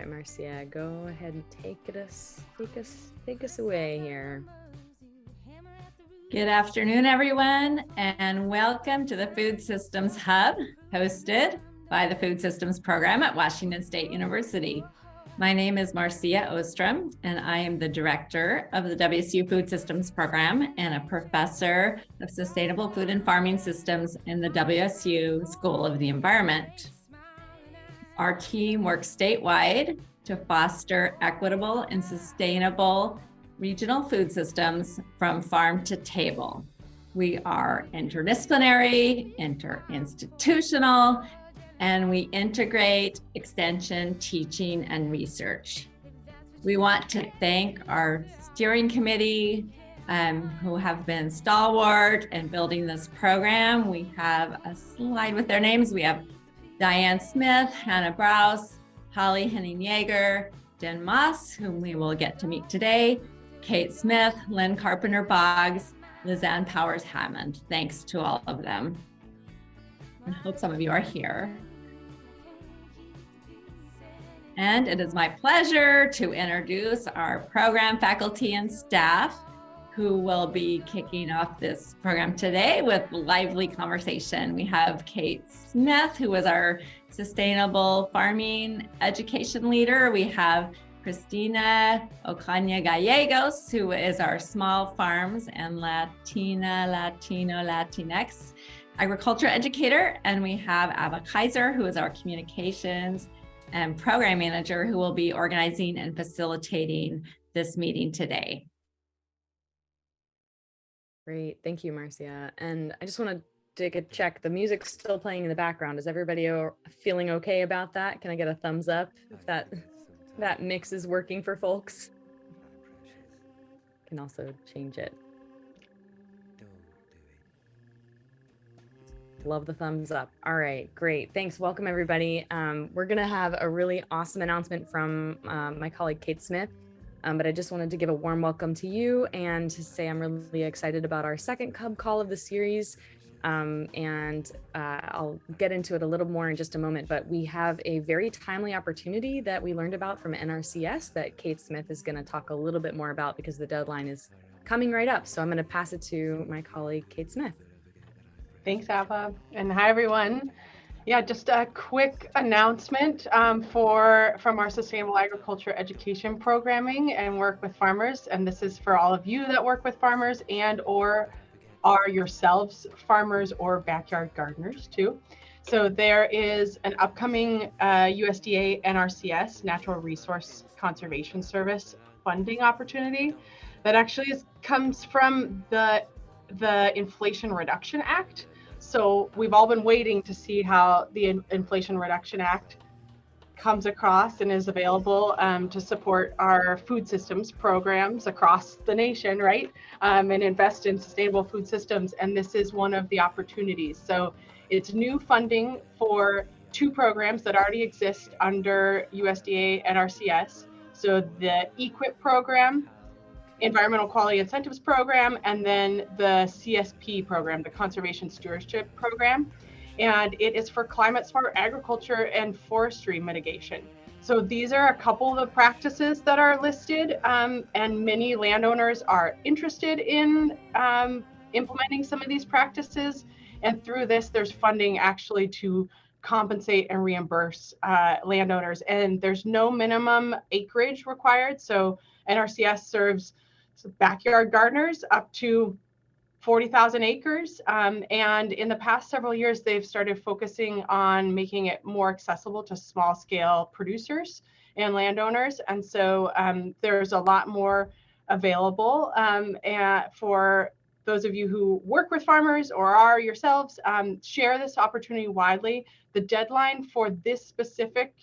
right, Marcia, go ahead and take us away here. Good afternoon, everyone, and welcome to the Food Systems Hub, hosted by the Food Systems Program at Washington State University. My name is Marcia Ostrom, and I am the director of the WSU Food Systems Program and a professor of Sustainable Food and Farming Systems in the WSU School of the Environment. Our team works statewide to foster equitable and sustainable regional food systems from farm to table. We are interdisciplinary, interinstitutional, and we integrate extension, teaching, and research. We want to thank our steering committee who have been stalwart in building this program. We have a slide with their names. We have Diane Smith, Hannah Browse, Holly Henning-Yeager, Jen Moss, whom we will get to meet today, Kate Smith, Lynn Carpenter-Boggs, Lizanne Powers-Hammond. Thanks to all of them. I hope some of you are here. And it is my pleasure to introduce our program faculty and staff who will be kicking off this program today with lively conversation. We have Kate Smith, who is our sustainable farming education leader. We have Cristina Ocaña Gallegos, who is our small farms and Latinx agriculture educator. And we have Ava Kaiser, who is our communications and program manager, who will be organizing and facilitating this meeting today. Great, thank you, Marcia. And I just want to take a check. The music's still playing in the background. Is everybody feeling okay about that? Can I get a thumbs up if that mix is working for folks? Can also change it. Love the thumbs up. All right, great. Thanks. Welcome, everybody. We're going to have a really awesome announcement from my colleague, Kate Smith. But I just wanted to give a warm welcome to you and to say I'm really excited about our second Cub Call of the series. I'll get into it a little more in just a moment, but we have a very timely opportunity that we learned about from NRCS that Kate Smith is going to talk a little bit more about because the deadline is coming right up. So I'm going to pass it to my colleague, Kate Smith. Thanks, Ava. And hi, everyone. Yeah, just a quick announcement from our Sustainable Agriculture Education Programming and work with farmers. And this is for all of you that work with farmers and or are yourselves farmers or backyard gardeners too. So there is an upcoming USDA NRCS, Natural Resource Conservation Service funding opportunity that actually comes from the Inflation Reduction Act. So we've all been waiting to see how the Inflation Reduction Act comes across and is available to support our food systems programs across the nation, right? And invest in sustainable food systems. And this is one of the opportunities. So it's new funding for two programs that already exist under USDA NRCS. So the EQIP program, Environmental Quality Incentives Program, and then the CSP program, the Conservation Stewardship Program. And it is for climate smart agriculture and forestry mitigation. So these are a couple of the practices that are listed, and many landowners are interested in implementing some of these practices. And through this, there's funding actually to compensate and reimburse landowners. And there's no minimum acreage required. So NRCS serves backyard gardeners up to 40,000 acres. And in the past several years, they've started focusing on making it more accessible to small scale producers and landowners. And so there's a lot more available for those of you who work with farmers or are yourselves. Share this opportunity widely. The deadline for this specific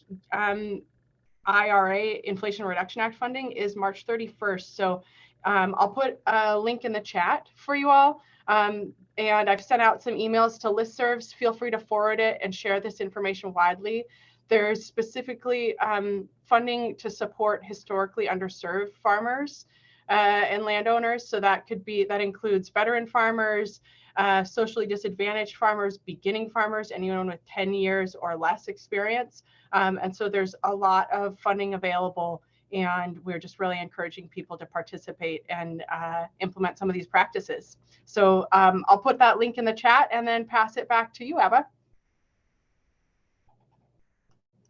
IRA, Inflation Reduction Act funding, is March 31st. So I'll put a link in the chat for you all. And I've sent out some emails to listservs. Feel free to forward it and share this information widely. There's specifically funding to support historically underserved farmers and landowners. So that includes veteran farmers, socially disadvantaged farmers, beginning farmers, anyone with 10 years or less experience. And so there's a lot of funding available, and we're just really encouraging people to participate and implement some of these practices. So I'll put that link in the chat and then pass it back to you, Abba.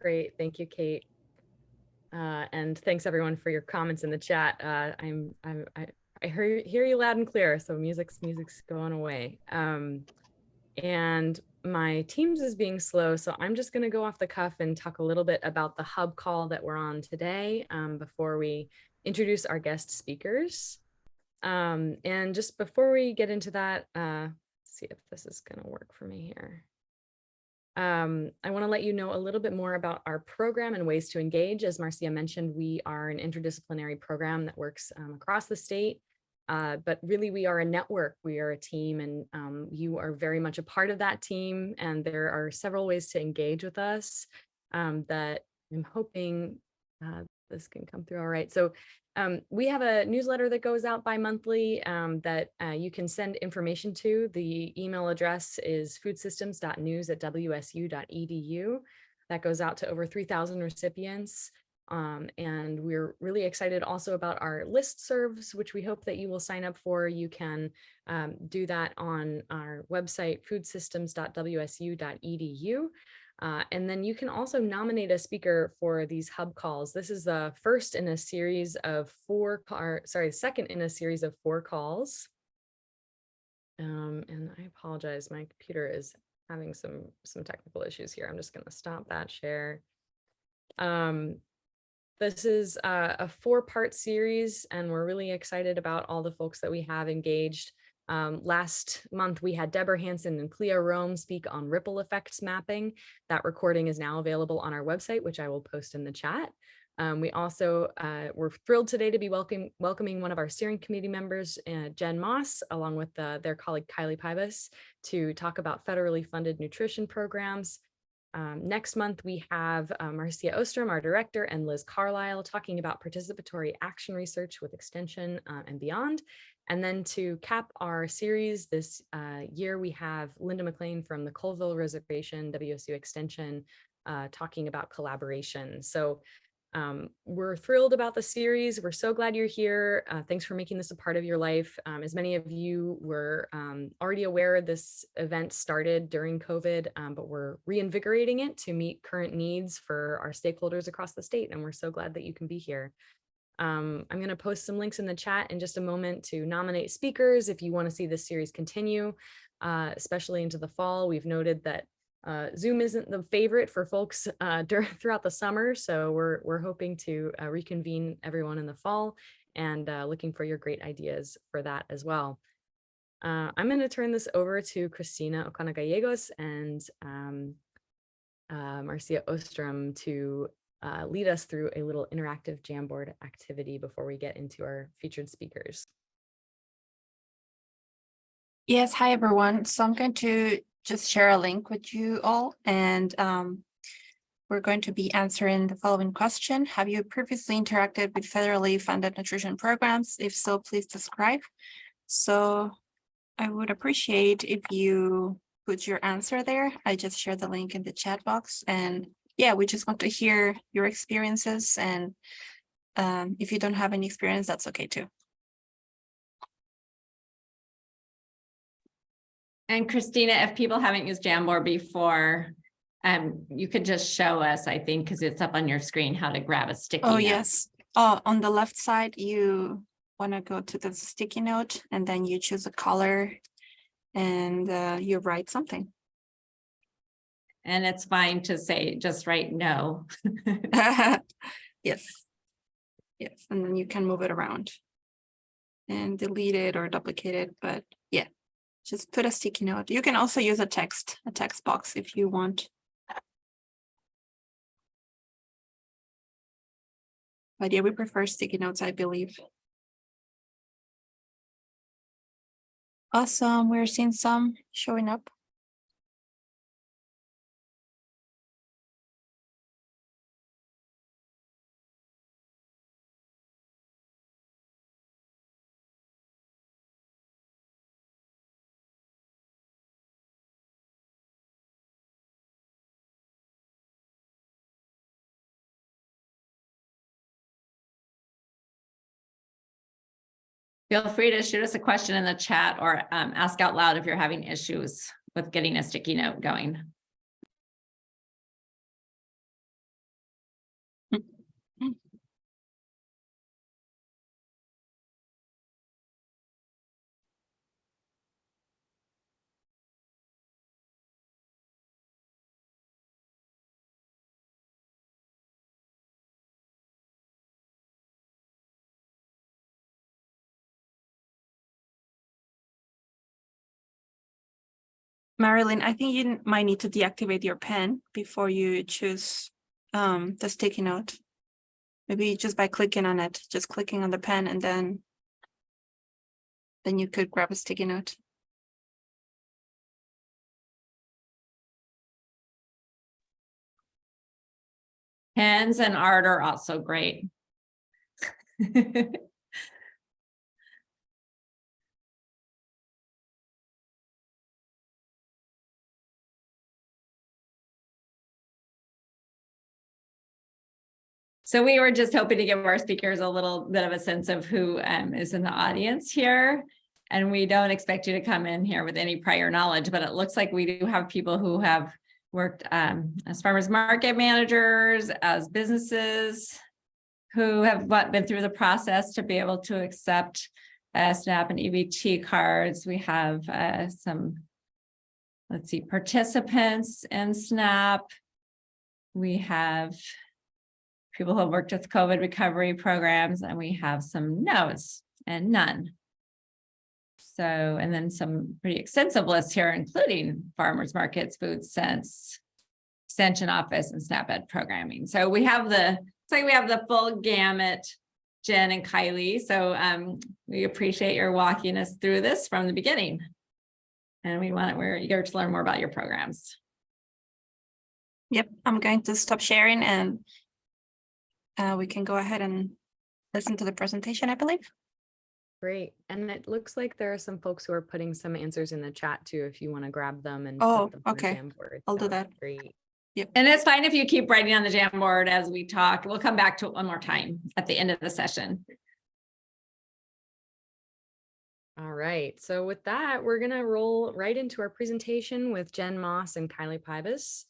Great, thank you, Kate. And thanks everyone for your comments in the chat. I hear you loud and clear, so music's going away. And my Teams is being slow, so I'm just going to go off the cuff and talk a little bit about the hub call that we're on today before we introduce our guest speakers. And just before we get into that, let's see if this is going to work for me here. I want to let you know a little bit more about our program and ways to engage. As Marcia mentioned, we are an interdisciplinary program that works across the state, but really we are a network, we are a team, and you are very much a part of that team. And there are several ways to engage with us that I'm hoping this can come through all right. So we have a newsletter that goes out bi-monthly that you can send information to. The email address is foodsystems.news@wsu.edu. That goes out to over 3,000 recipients. And we're really excited also about our listservs, which we hope that you will sign up for. You can do that on our website, foodsystems.wsu.edu. And then you can also nominate a speaker for these hub calls. This is the first in a series of second in a series of 4 calls. And I apologize, my computer is having some technical issues here. I'm just going to stop that share. This is a 4-part series, and we're really excited about all the folks that we have engaged. Last month, we had Deborah Hansen and Cleo Rome speak on ripple effects mapping. That recording is now available on our website, which I will post in the chat. We also were thrilled today to be welcoming one of our steering committee members, Jen Moss, along with their colleague Kylie Pybus, to talk about federally funded nutrition programs. Next month, we have Marcia Ostrom, our director, and Liz Carlisle talking about participatory action research with extension and beyond. And then to cap our series this year, we have Linda McLean from the Colville Reservation, WSU Extension, talking about collaboration. So we're thrilled about the series. We're so glad you're here. Thanks for making this a part of your life. As many of you were already aware, this event started during COVID, but we're reinvigorating it to meet current needs for our stakeholders across the state. And we're so glad that you can be here. I'm going to post some links in the chat in just a moment to nominate speakers if you want to see this series continue, especially into the fall. We've noted that Zoom isn't the favorite for folks throughout the summer, so we're hoping to reconvene everyone in the fall, and looking for your great ideas for that as well. I'm going to turn this over to Christina Ocana Gallegos and Marcia Ostrom to lead us through a little interactive Jamboard activity before we get into our featured speakers. Yes, hi everyone. So I'm going to just share a link with you all, and we're going to be answering the following question. Have you previously interacted with federally funded nutrition programs? If so, please describe. So I would appreciate if you put your answer there. I just shared the link in the chat box, and yeah, we just want to hear your experiences, and if you don't have any experience, that's okay too. And Christina, if people haven't used Jamboard before, you could just show us, I think, because it's up on your screen, how to grab a sticky note. Yes. On the left side, you want to go to the sticky note, and then you choose a color, and you write something. And it's fine to say, just write no. Yes. Yes. And then you can move it around and delete it or duplicate it. But yeah, just put a sticky note. You can also use a text box if you want. But yeah, we prefer sticky notes, I believe. Awesome. We're seeing some showing up. Feel free to shoot us a question in the chat or ask out loud if you're having issues with getting a sticky note going. Marilyn, I think you might need to deactivate your pen before you choose the sticky note. Maybe just by clicking on it, just clicking on the pen, and then you could grab a sticky note. Pens and art are also great. So we were just hoping to give our speakers a little bit of a sense of who is in the audience here. And we don't expect you to come in here with any prior knowledge, but it looks like we do have people who have worked as farmers market managers, as businesses, who have been through the process to be able to accept SNAP and EBT cards. We have some, let's see, participants in SNAP. We have people who have worked with COVID recovery programs, and we have some no's and none. So, and then some pretty extensive lists here, including farmers markets, food sense, extension office, and SNAP Ed programming. So we have we have the full gamut, Jen and Kylie. So we appreciate your walking us through this from the beginning. And we're eager to learn more about your programs. Yep, I'm going to stop sharing and we can go ahead and listen to the presentation, I believe. Great. And it looks like there are some folks who are putting some answers in the chat too, if you want to grab them and put them on the Jamboard. I'll do that. Great. Yep. And it's fine if you keep writing on the Jamboard as we talk. We'll come back to it one more time at the end of the session. All right. So with that, we're going to roll right into our presentation with Jen Moss and Kylie Pybus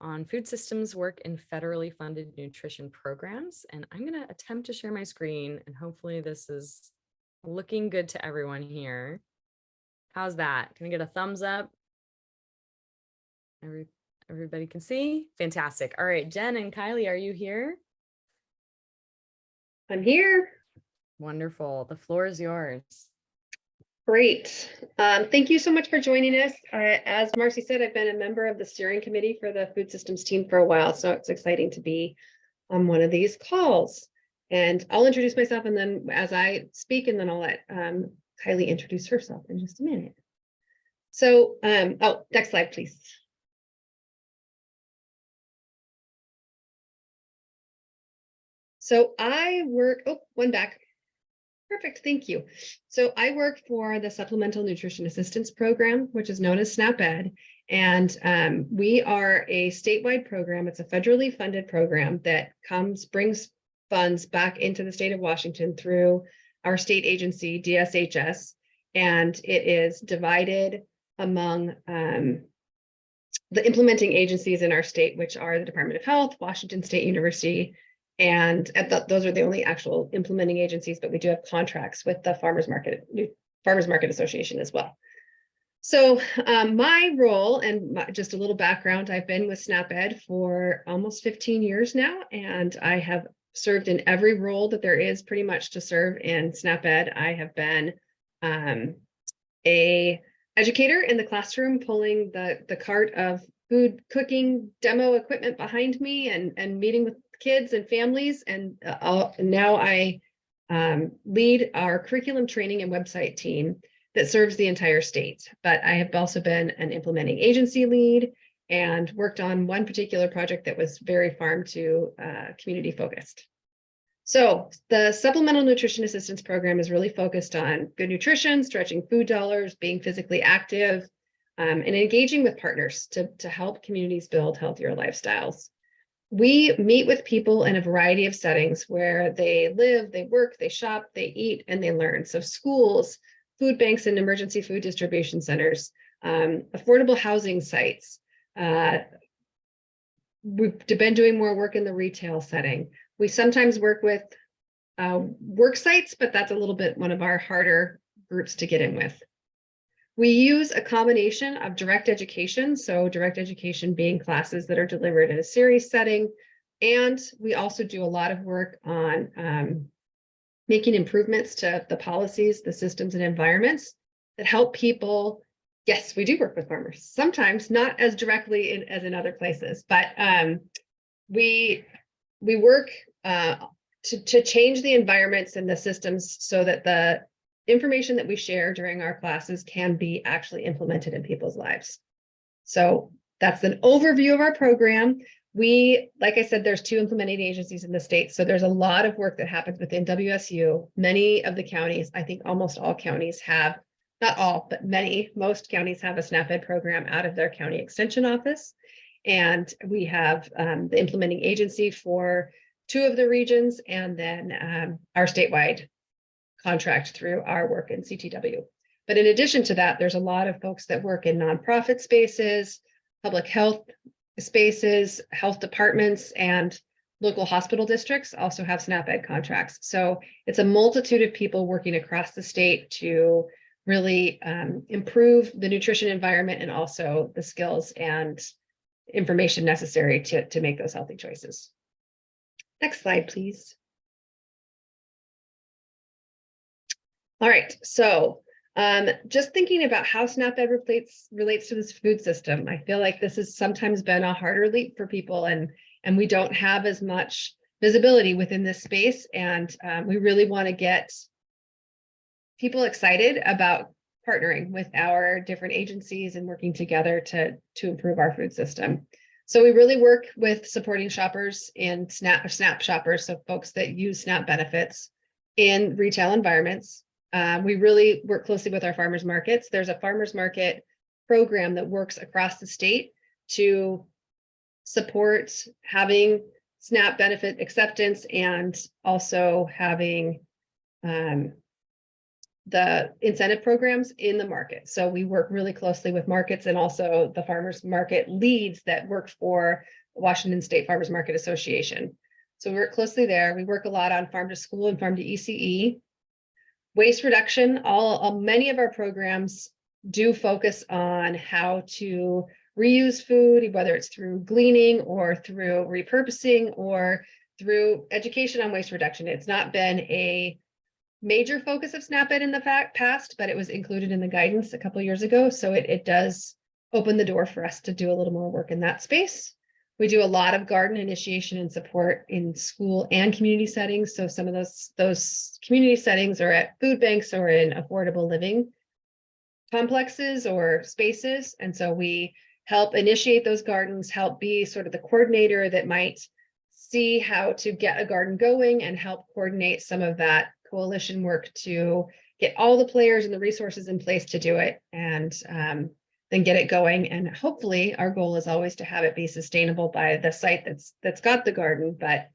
on food systems work in federally funded nutrition programs. And I'm going to attempt to share my screen, and hopefully this is looking good to everyone here. How's that? Can I get a thumbs up? Everybody can see? Fantastic. All right, Jen and Kylie, are you here? I'm here. Wonderful. The floor is yours. Great. Thank you so much for joining us. As Marcy said, I've been a member of the steering committee for the food systems team for a while, so it's exciting to be on one of these calls. And I'll introduce myself, and then as I speak, and then I'll let Kylie introduce herself in just a minute. So, oh, next slide, please. So I work, oh, one back. Perfect, thank you. So I work for the Supplemental Nutrition Assistance Program, which is known as SNAP Ed. And we are a statewide program. It's a federally funded program that brings funds back into the state of Washington through our state agency, DSHS. And it is divided among the implementing agencies in our state, which are the Department of Health, Washington State University, and those are the only actual implementing agencies, but we do have contracts with the Farmers Market Association as well. So my role, and just a little background, I've been with SNAP Ed for almost 15 years now, and I have served in every role that there is pretty much to serve in SNAP Ed. I have been a educator in the classroom, pulling the cart of food cooking demo equipment behind me and meeting with kids and families, and now I lead our curriculum training and website team that serves the entire state. But I have also been an implementing agency lead and worked on one particular project that was very farm to community focused. So the Supplemental Nutrition Assistance Program is really focused on good nutrition, stretching food dollars, being physically active, and engaging with partners to help communities build healthier lifestyles. we meet with people in a variety of settings where they live, they work, they shop, they eat, and they learn. So schools, food banks and emergency food distribution centers, affordable housing sites. We've been doing more work in the retail setting. We sometimes work with work sites, but that's a little bit one of our harder groups to get in with. We use a combination of direct education, so direct education being classes that are delivered in a series setting, and we also do a lot of work on making improvements to the policies, the systems, and environments that help people. Yes, we do work with farmers, sometimes not as directly as in other places, but we work to change the environments and the systems so that the information that we share during our classes can be actually implemented in people's lives. So that's an overview of our program. Like I said, there's 2 implementing agencies in the state. So there's a lot of work that happens within WSU. Many of the counties, I think almost all counties have, not all, but most counties have a SNAP-Ed program out of their county extension office. And we have the implementing agency for 2 of the regions, and then our statewide contract through our work in CTW. But in addition to that, there's a lot of folks that work in nonprofit spaces, public health spaces, health departments, and local hospital districts also have SNAP-Ed contracts. So it's a multitude of people working across the state to really improve the nutrition environment and also the skills and information necessary to make those healthy choices. Next slide, please. All right, so just thinking about how SNAP-Ed relates to this food system, I feel like this has sometimes been a harder leap for people, and we don't have as much visibility within this space, and we really want to get people excited about partnering with our different agencies and working together to improve our food system. So we really work with supporting shoppers in SNAP shoppers, so folks that use SNAP benefits in retail environments. We really work closely with our farmers markets. There's a farmers market program that works across the state to support having SNAP benefit acceptance and also having the incentive programs in the market. So we work really closely with markets and also the farmers market leads that work for Washington State Farmers Market Association. So we work closely there. We work a lot on farm to school and farm to ECE. Waste reduction, many of our programs do focus on how to reuse food, whether it's through gleaning or through repurposing or through education on waste reduction. It's not been a major focus of SNAP-Ed in the past, but it was included in the guidance a couple of years ago. So it does open the door for us to do a little more work in that space. We do a lot of garden initiation and support in school and community settings. So some of those community settings are at food banks or in affordable living complexes or spaces. And so we help initiate those gardens, help be sort of the coordinator that might see how to get a garden going and help coordinate some of that coalition work to get all the players and the resources in place to do it, and then get it going. And hopefully our goal is always to have it be sustainable by the site that's got the garden, but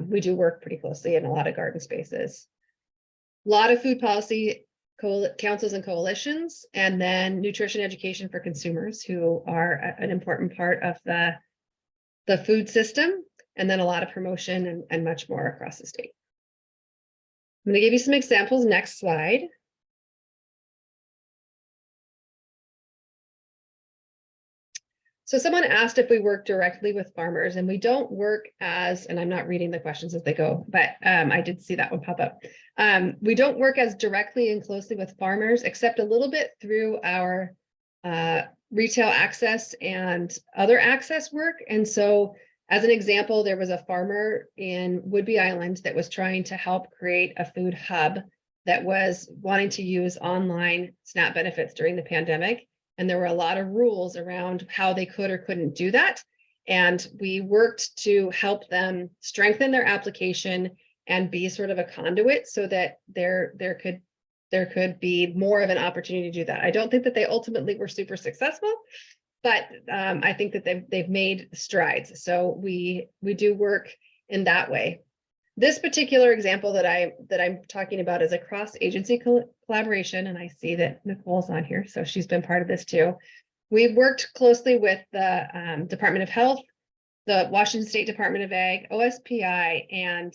we do work pretty closely in a lot of garden spaces. A lot of food policy councils and coalitions, and then nutrition education for consumers who are an important part of the food system, and then a lot of promotion and much more across the state. I'm going to give you some examples. Next slide. So someone asked if we work directly with farmers, and we don't work as, and I'm not reading the questions as they go, but I did see that one pop up. We don't work as directly and closely with farmers, except a little bit through our retail access and other access work. And so as an example, there was a farmer in Whidbey Island that was trying to help create a food hub that was wanting to use online SNAP benefits during the pandemic. And there were a lot of rules around how they could or couldn't do that. And we worked to help them strengthen their application and be sort of a conduit so that there could be more of an opportunity to do that. I don't think that they ultimately were super successful, but I think that they've made strides. So we do work in that way. This particular example that I'm talking about is a cross-agency collaboration, and I see that Nicole's on here, so she's been part of this too. We've worked closely with the Department of Health, the Washington State Department of Ag, OSPI, and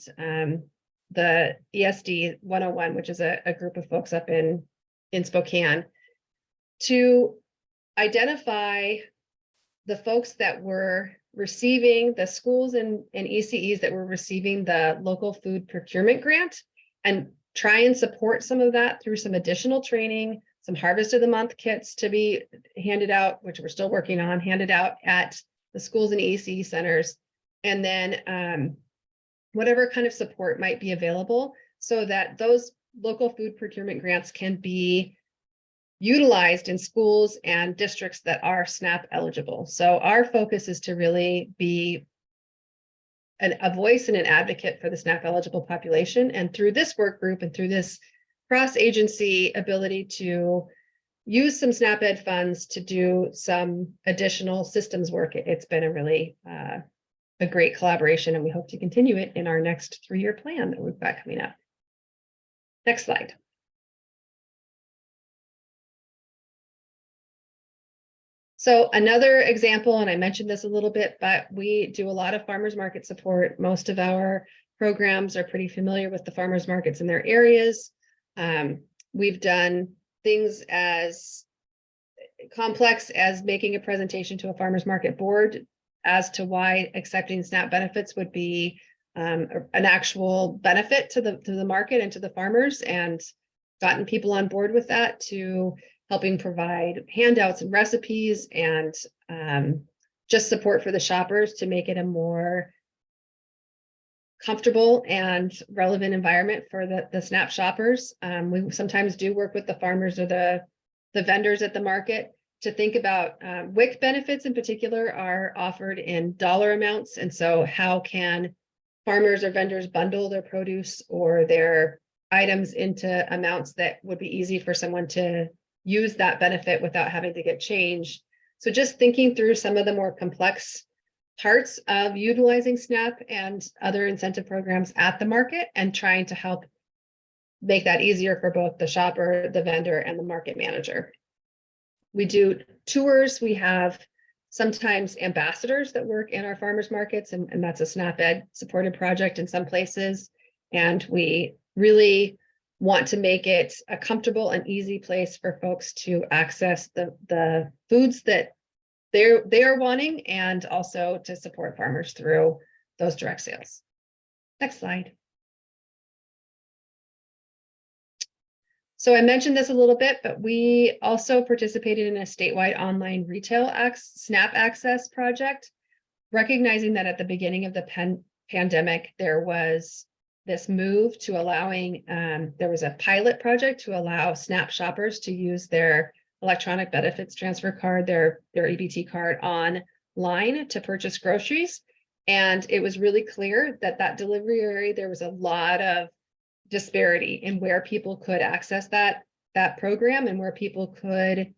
the ESD 101, which is a group of folks up in Spokane, to identify the folks that were receiving, the schools and ECEs that were receiving the local food procurement grant, and try and support some of that through some additional training, some harvest of the month kits to be handed out, which we're still working on, handed out at the schools and ECE centers, and then whatever kind of support might be available so that those local food procurement grants can be utilized in schools and districts that are SNAP eligible. So our focus is to really be a voice and an advocate for the SNAP eligible population. And through this work group and through this cross-agency ability to use some SNAP Ed funds to do some additional systems work, it's been a really a great collaboration, and we hope to continue it in our next 3-year plan that we've got coming up. Next slide. So another example, and I mentioned this a little bit, but we do a lot of farmers market support. Most of our programs are pretty familiar with the farmers markets in their areas. We've done things as complex as making a presentation to a farmers market board as to why accepting SNAP benefits would be an actual benefit to the market and to the farmers, and gotten people on board with that, to helping provide handouts and recipes and just support for the shoppers to make it a more comfortable and relevant environment for the SNAP shoppers. We sometimes do work with the farmers or the vendors at the market to think about WIC benefits in particular are offered in dollar amounts. And so how can farmers or vendors bundle their produce or their items into amounts that would be easy for someone to use that benefit without having to get change. So just thinking through some of the more complex parts of utilizing SNAP and other incentive programs at the market, and trying to help make that easier for both the shopper, the vendor, and the market manager. We do tours. We have sometimes ambassadors that work in our farmers markets, and that's a SNAP Ed supported project in some places. And we really want to make it a comfortable and easy place for folks to access the foods that they are wanting, and also to support farmers through those direct sales. Next slide. So I mentioned this a little bit, but we also participated in a statewide online retail SNAP access project, recognizing that at the beginning of the pandemic, there was this move to allowing, there was a pilot project to allow SNAP shoppers to use their electronic benefits transfer card, their EBT card online to purchase groceries. And it was really clear that delivery area, there was a lot of disparity in where people could access that program and where people could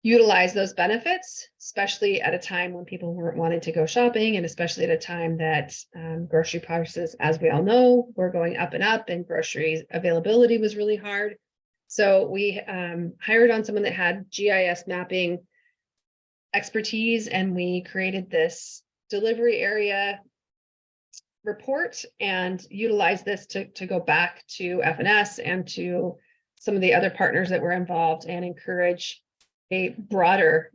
utilize those benefits, especially at a time when people weren't wanting to go shopping, and especially at a time that grocery prices, as we all know, were going up and grocery availability was really hard. So we hired on someone that had GIS mapping expertise, and we created this delivery area report and utilized this to go back to FNS and to some of the other partners that were involved, and encourage a broader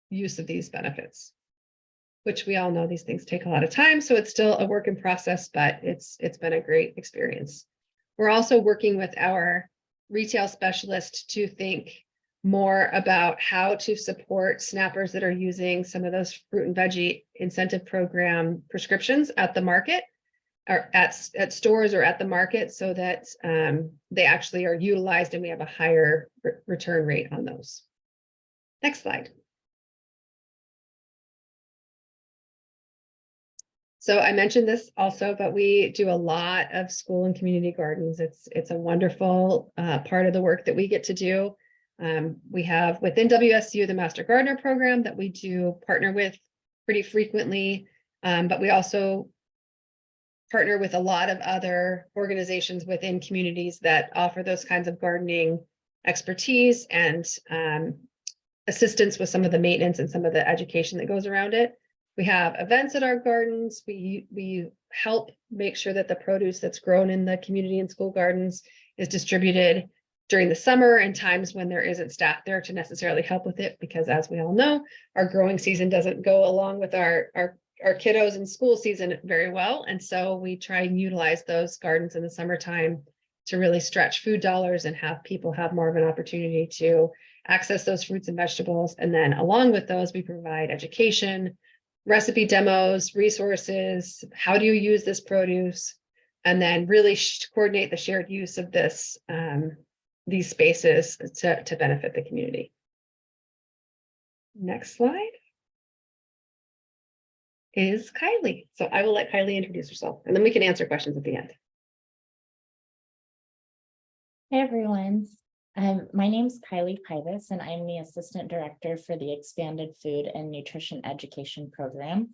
use of these benefits, which we all know these things take a lot of time. So it's still a work in process, but it's been a great experience. We're also working with our retail specialist to think more about how to support snappers that are using some of those fruit and veggie incentive program prescriptions at the market, or at stores or at the market, so that they actually are utilized and we have a higher return rate on those. Next slide. So I mentioned this also, but we do a lot of school and community gardens. It's a wonderful part of the work that we get to do. We have within WSU the Master Gardener program that we do partner with pretty frequently, but we also partner with a lot of other organizations within communities that offer those kinds of gardening expertise and assistance with some of the maintenance and some of the education that goes around it. We have events at our gardens. We help make sure that the produce that's grown in the community and school gardens is distributed during the summer and times when there isn't staff there to necessarily help with it, because as we all know, our growing season doesn't go along with our kiddos in school season very well. And so we try and utilize those gardens in the summertime to really stretch food dollars and have people have more of an opportunity to access those fruits and vegetables. And then along with those, we provide education, recipe demos, resources, how do you use this produce, and then really coordinate the shared use of this these spaces to benefit the community. Next slide is Kylie. So I will let Kylie introduce herself, and then we can answer questions at the end. Hey everyone, my name is Kylie Pybus, and I'm the Assistant Director for the Expanded Food and Nutrition Education Program.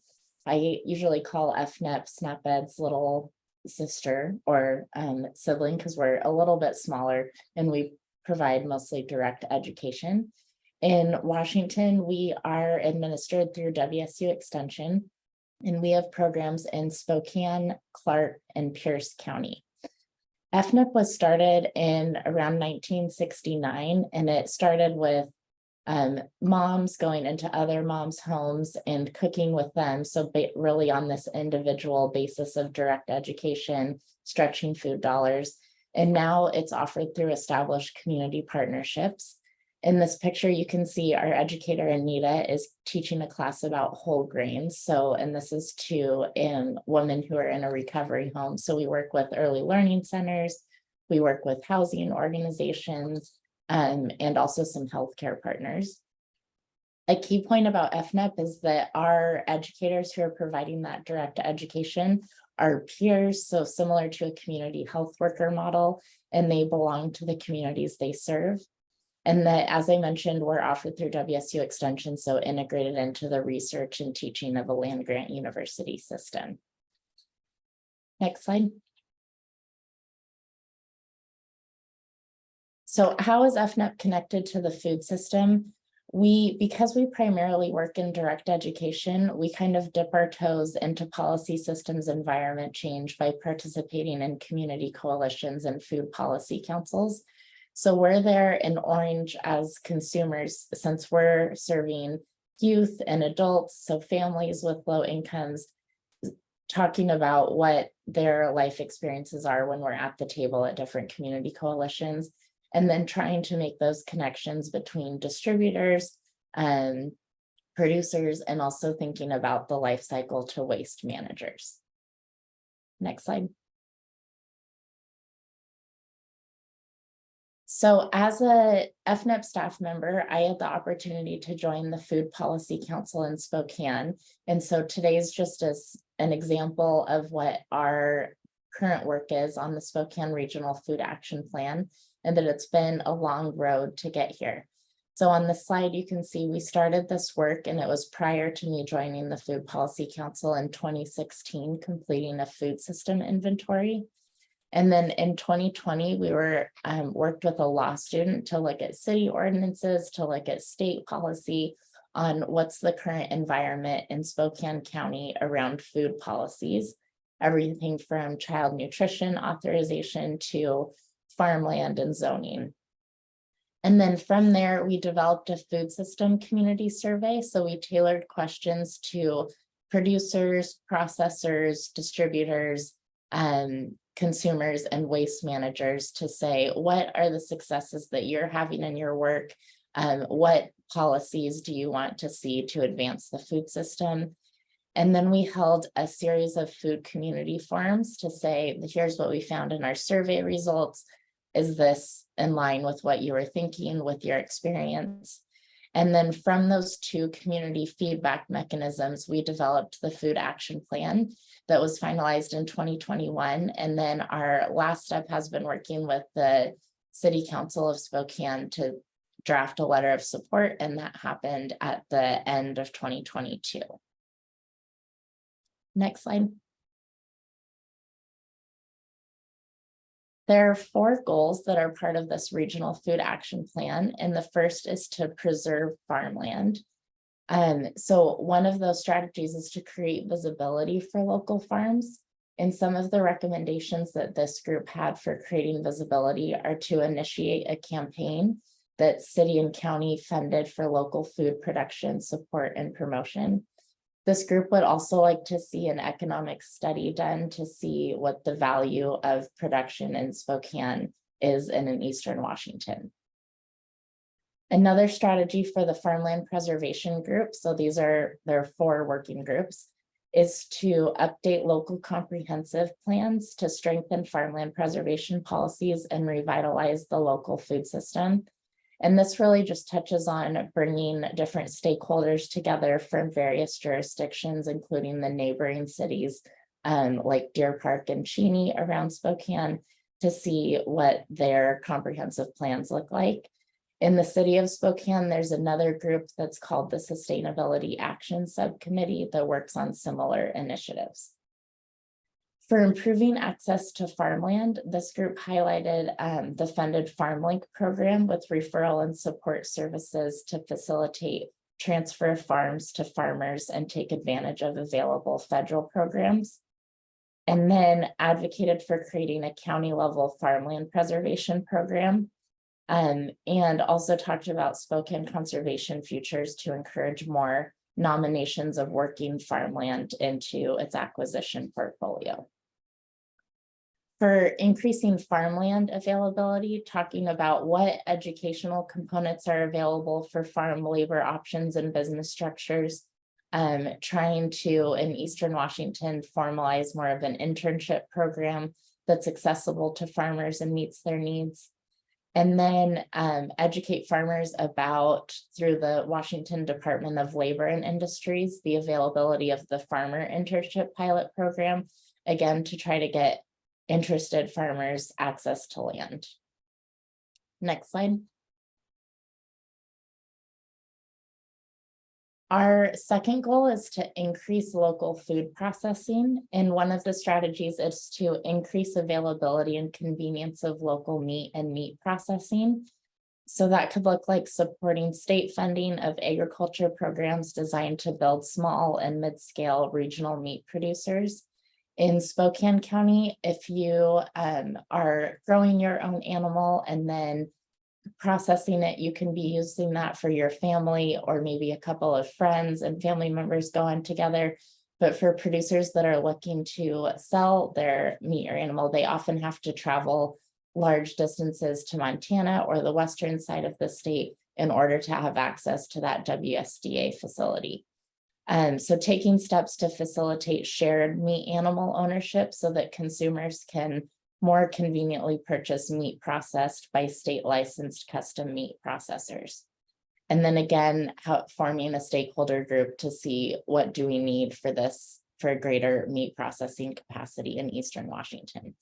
I usually call FNEP SNAP-Ed's little sister or sibling because we're a little bit smaller and we provide mostly direct education. In Washington, we are administered through WSU Extension, and we have programs in Spokane, Clark, and Pierce County. FNEP was started in around 1969, and it started with moms going into other moms' homes and cooking with them. So really on this individual basis of direct education, stretching food dollars. And now it's offered through established community partnerships. In this picture, you can see our educator, Anita, is teaching a class about whole grains. So, and this is to women who are in a recovery home. So we work with early learning centers, we work with housing organizations, and also some healthcare partners. A key point about FNEP is that our educators who are providing that direct education are peers, so similar to a community health worker model, and they belong to the communities they serve. And that, as I mentioned, we're offered through WSU Extension, so integrated into the research and teaching of a land-grant university system. Next slide. So how is FNEP connected to the food system? Because we primarily work in direct education, we kind of dip our toes into policy systems environment change by participating in community coalitions and food policy councils. So we're there in orange as consumers, since we're serving youth and adults, so families with low incomes, talking about what their life experiences are when we're at the table at different community coalitions, and then trying to make those connections between distributors and producers, and also thinking about the life cycle to waste managers. Next slide. So as a FNEP staff member, I had the opportunity to join the Food Policy Council in Spokane. And so today's just as an example of what our current work is on the Spokane Regional Food Action Plan, and that it's been a long road to get here. So on this slide, you can see we started this work, and it was prior to me joining the Food Policy Council in 2016, completing a food system inventory. And then in 2020, we were worked with a law student to look at city ordinances, to look at state policy on what's the current environment in Spokane County around food policies, everything from child nutrition authorization to farmland and zoning. And then from there, we developed a food system community survey. So we tailored questions to producers, processors, distributors, consumers, and waste managers to say, what are the successes that you're having in your work? What policies do you want to see to advance the food system? And then we held a series of food community forums to say, here's what we found in our survey results. Is this in line with what you were thinking with your experience? And then from those two community feedback mechanisms, we developed the food action plan that was finalized in 2021. And then our last step has been working with the City Council of Spokane to draft a letter of support, and that happened at the end of 2022. Next slide. There are 4 goals that are part of this regional food action plan, and the first is to preserve farmland. So one of those strategies is to create visibility for local farms. And some of the recommendations that this group had for creating visibility are to initiate a campaign that's city and county funded for local food production, support, and promotion. This group would also like to see an economic study done to see what the value of production in Spokane is in Eastern Washington. Another strategy for the farmland preservation group, so there are 4 working groups, is to update local comprehensive plans to strengthen farmland preservation policies and revitalize the local food system. And this really just touches on bringing different stakeholders together from various jurisdictions, including the neighboring cities like Deer Park and Cheney around Spokane, to see what their comprehensive plans look like. In the city of Spokane, there's another group that's called the Sustainability Action Subcommittee that works on similar initiatives. For improving access to farmland, this group highlighted the funded FarmLink program with referral and support services to facilitate transfer of farms to farmers and take advantage of available federal programs. And then advocated for creating a county level farmland preservation program. And also talked about Spokane conservation futures to encourage more nominations of working farmland into its acquisition portfolio. For increasing farmland availability, talking about what educational components are available for farm labor options and business structures, trying to, in Eastern Washington, formalize more of an internship program that's accessible to farmers and meets their needs. And then educate farmers about, through the Washington Department of Labor and Industries, the availability of the farmer internship pilot program, again, to try to get interested farmers access to land. Next slide. Our second goal is to increase local food processing. And one of the strategies is to increase availability and convenience of local meat and meat processing. So that could look like supporting state funding of agriculture programs designed to build small and mid-scale regional meat producers. In Spokane County, if you are growing your own animal and then processing it, you can be using that for your family or maybe a couple of friends and family members going together. But for producers that are looking to sell their meat or animal, they often have to travel large distances to Montana or the western side of the state in order to have access to that WSDA facility. So taking steps to facilitate shared meat animal ownership so that consumers can more conveniently purchase meat processed by state licensed custom meat processors. And then again, forming a stakeholder group to see what do we need for this, for greater meat processing capacity in Eastern Washington.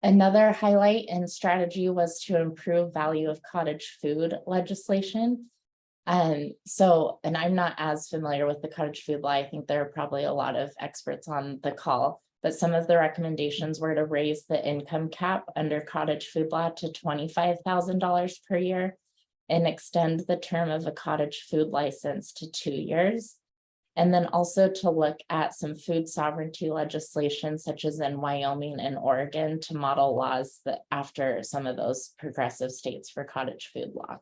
Another highlight and strategy was to improve value of cottage food legislation. And I'm not as familiar with the cottage food law. I think there are probably a lot of experts on the call, but some of the recommendations were to raise the income cap under cottage food law to $25,000 per year and extend the term of a cottage food license to 2 years. And then also to look at some food sovereignty legislation, such as in Wyoming and Oregon, to model laws that after some of those progressive states for cottage food law.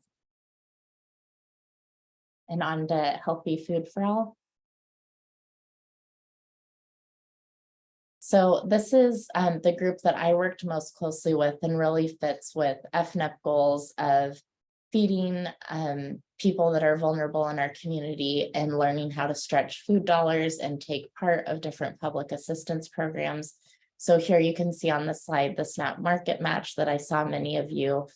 And on to healthy food for all. So this is the group that I worked most closely with and really fits with FNEP goals of feeding people that are vulnerable in our community and learning how to stretch food dollars and take part of different public assistance programs. So here you can see on the slide the SNAP market match that I saw many of you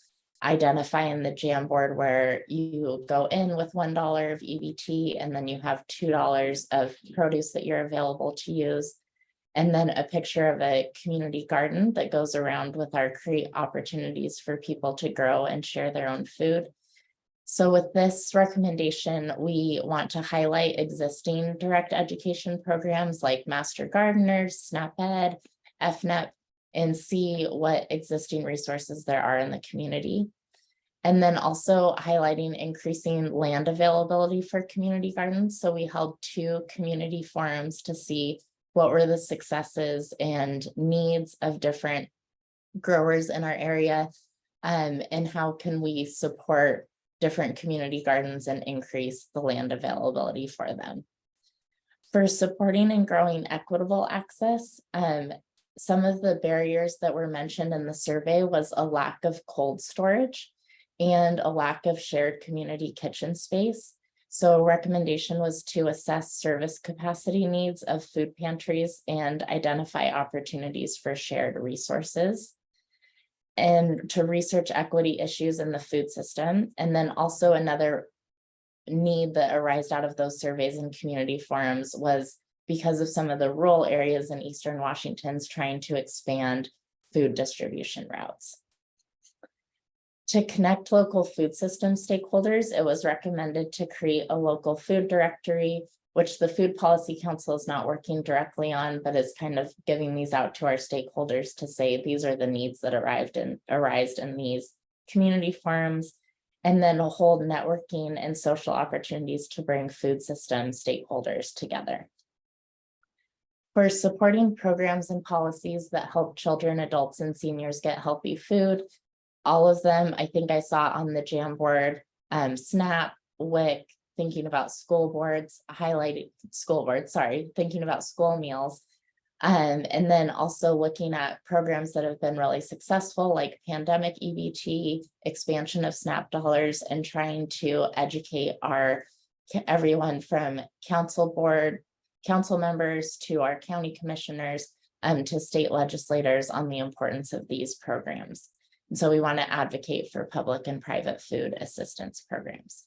identify in the Jamboard, where you go in with $1 of EBT and then you have $2 of produce that you're available to use. and then a picture of a community garden that goes around with our create opportunities for people to grow and share their own food. So with this recommendation, we want to highlight existing direct education programs like Master Gardeners, SNAP Ed, FNEP, and see what existing resources there are in the community. And then also highlighting increasing land availability for community gardens. So we held 2 community forums to see what were the successes and needs of different growers in our area, and how can we support different community gardens and increase the land availability for them. For supporting and growing equitable access, some of the barriers that were mentioned in the survey was a lack of cold storage and a lack of shared community kitchen space. So a recommendation was to assess service capacity needs of food pantries and identify opportunities for shared resources, and to research equity issues in the food system. And then also another need that arose out of those surveys and community forums was because of some of the rural areas in Eastern Washington's trying to expand food distribution routes. To connect local food system stakeholders, it was recommended to create a local food directory, which the Food Policy Council is not working directly on, but is kind of giving these out to our stakeholders to say, these are the needs that arised in these community forums, and then hold networking and social opportunities to bring food system stakeholders together. For supporting programs and policies that help children, adults, and seniors get healthy food, all of them, I think I saw on the Jamboard, SNAP, WIC, thinking about school boards, thinking about school meals. And then also looking at programs that have been really successful, like pandemic EBT, expansion of SNAP dollars, and trying to educate everyone from council members to our county commissioners, to state legislators on the importance of these programs. And so we want to advocate for public and private food assistance programs.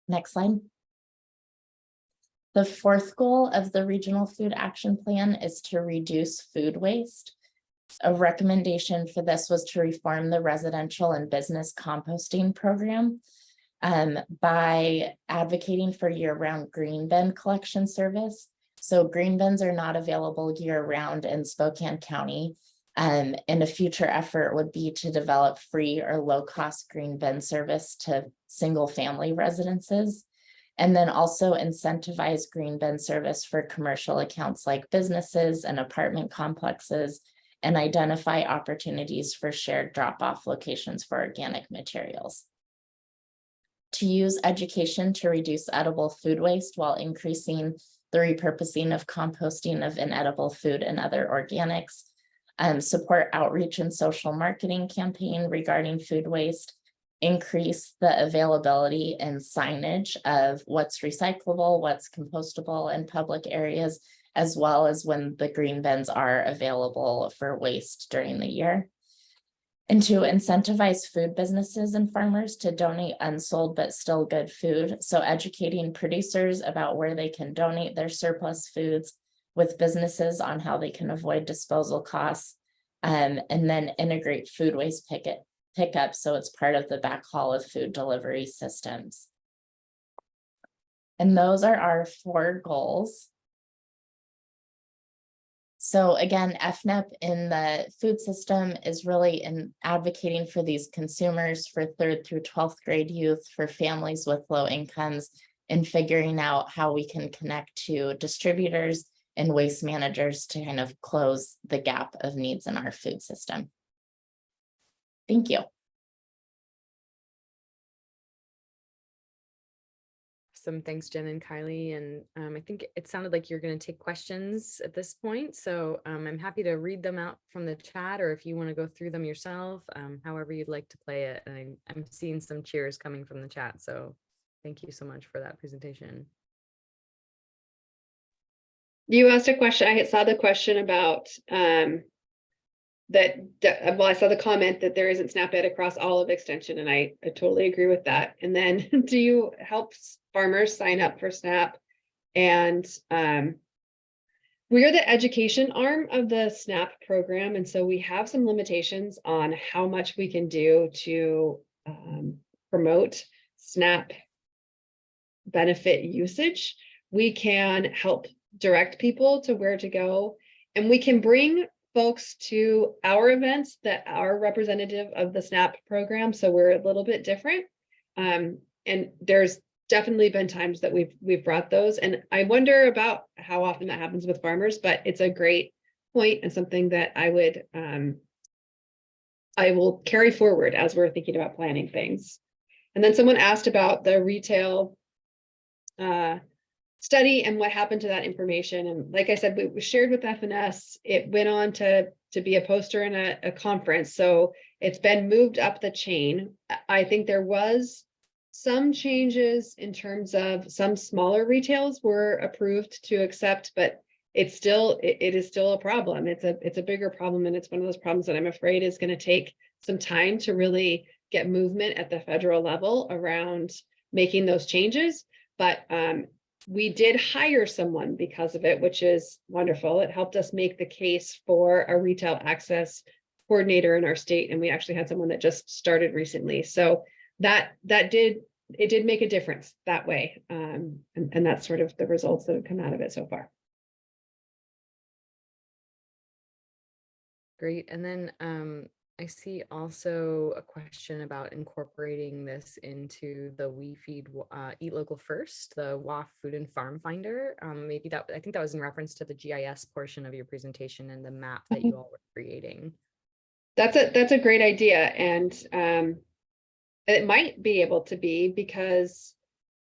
Next slide. The 4th goal of the Regional Food Action Plan is to reduce food waste. A recommendation for this was to reform the residential and business composting program by advocating for year-round green bin collection service. So green bins are not available year-round in Spokane County. And a future effort would be to develop free or low-cost green bin service to single-family residences, and then also incentivize green bin service for commercial accounts like businesses and apartment complexes, and identify opportunities for shared drop-off locations for organic materials. To use education to reduce edible food waste while increasing the repurposing of composting of inedible food and other organics. Support outreach and social marketing campaign regarding food waste, increase the availability and signage of what's recyclable, what's compostable in public areas, as well as when the green bins are available for waste during the year. And to incentivize food businesses and farmers to donate unsold but still good food. So educating producers about where they can donate their surplus foods, with businesses on how they can avoid disposal costs, and then integrate food waste pickup so it's part of the backhaul of food delivery systems. And those are our 4 goals. So again, FNEP in the food system is really in advocating for these consumers, for 3rd through 12th grade youth, for families with low incomes, and figuring out how we can connect to distributors and waste managers to kind of close the gap of needs in our food system. Thank you. Awesome. Thanks, Jen and Kylie. And I think it sounded like you're going to take questions at this point. So I'm happy to read them out from the chat, or if you want to go through them yourself, however you'd like to play it. And I'm seeing some cheers coming from the chat. So thank you so much for that presentation. You asked a question. I saw the question about well, I saw the comment that there isn't SNAP Ed across all of Extension, and I totally agree with that. And then do you help farmers sign up for SNAP? And We are the education arm of the SNAP program, and so we have some limitations on how much we can do to promote SNAP benefit usage. We can help direct people to where to go, and we can bring folks to our events that are representative of the SNAP program, so we're a little bit different. And there's definitely been times that we've brought those, and I wonder about how often that happens with farmers, but it's a great point and something that I will carry forward as we're thinking about planning things. And then someone asked about the retail study and what happened to that information. And like I said, we shared with FNS, it went on to be a poster in a conference. So it's been moved up the chain. I think there was some changes in terms of some smaller retails were approved to accept, but it is still a problem. It's a bigger problem, and it's one of those problems that I'm afraid is going to take some time to really get movement at the federal level around making those changes. But we did hire someone because of it, which is wonderful. It helped us make the case for a retail access coordinator in our state, and we actually had someone that just started recently. So that did make a difference that way, and that's sort of the results that have come out of it so far. Great. And then I see also a question about incorporating this into the We Feed Eat Local First, the WA Food and Farm Finder. Maybe that, I think that was in reference to the GIS portion of your presentation and the map that you all were creating. That's a great idea, and it might be able to be, because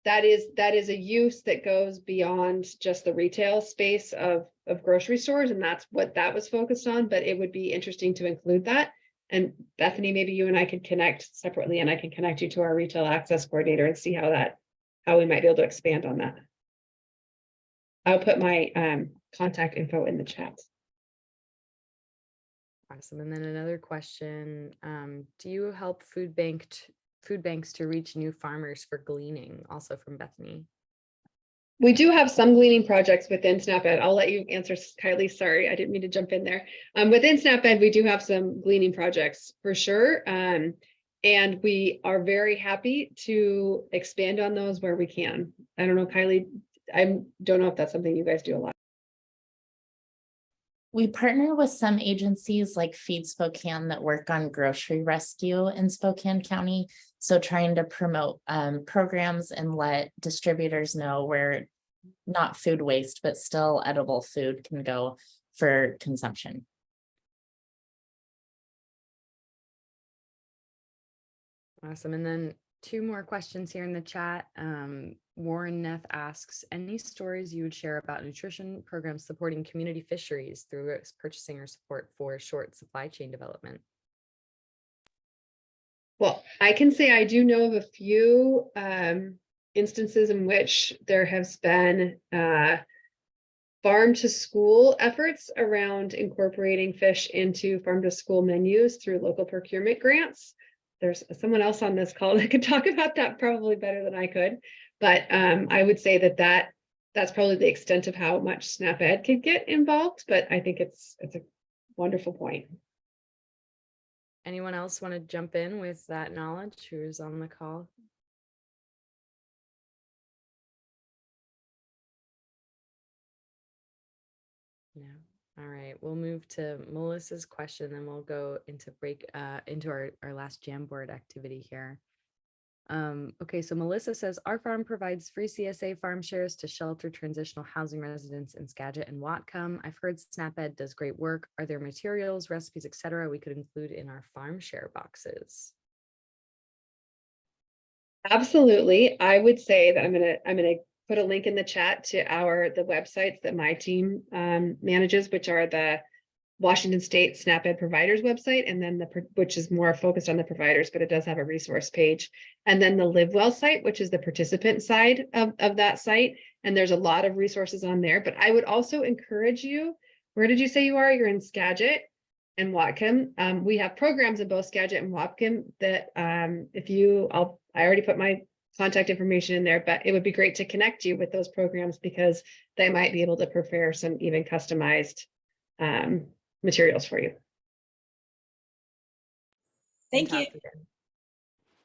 that is a use that goes beyond just the retail space of grocery stores, and that's what that was focused on. But it would be interesting to include that. And Bethany, maybe you and I could connect separately, and I can connect you to our retail access coordinator and see how we might be able to expand on that. I'll put my contact info in the chat. Awesome. And then another question, do you help food banks to reach new farmers for gleaning? Also from Bethany. We do have some gleaning projects within SNAP-Ed. I'll let you answer, Kylie. Sorry, I didn't mean to jump in there. Within SNAP-Ed, we do have some gleaning projects for sure. And we are very happy to expand on those where we can. I don't know, Kylie, I don't know if that's something you guys do a lot. We partner with some agencies like Feed Spokane that work on grocery rescue in Spokane County. So trying to promote programs and let distributors know where not food waste, but still edible food can go for consumption. Awesome. And then two more questions here in the chat. Warren Neff asks, any stories you would share about nutrition programs supporting community fisheries through purchasing or support for short supply chain development? Well, I can say I do know of a few instances in which there has been farm to school efforts around incorporating fish into farm to school menus through local procurement grants. There's someone else on this call that could talk about that probably better than I could. But I would say that's probably the extent of how much SNAP-Ed could get involved. But I think it's a wonderful point. Anyone else want to jump in with that knowledge who's on the call? No. All right, we'll move to Melissa's question, then we'll go into into our last Jamboard activity here. Okay, so Melissa says, our farm provides free CSA farm shares to shelter transitional housing residents in Skagit and Whatcom. I've heard SNAP-Ed does great work. Are there materials, recipes, etc. we could include in our farm share boxes? Absolutely. I would say that I'm gonna put a link in the chat to the websites that my team manages, which are the Washington State SNAP-Ed providers website, and then which is more focused on the providers, but it does have a resource page. And then the LiveWell site, which is the participant side of that site. And there's a lot of resources on there, but I would also encourage you, where did you say you are? You're in Skagit and Whatcom. We have programs in both Skagit and Whatcom that I already put my contact information in there, but it would be great to connect you with those programs because they might be able to prepare some even customized materials for you. Thank you. Fantastic.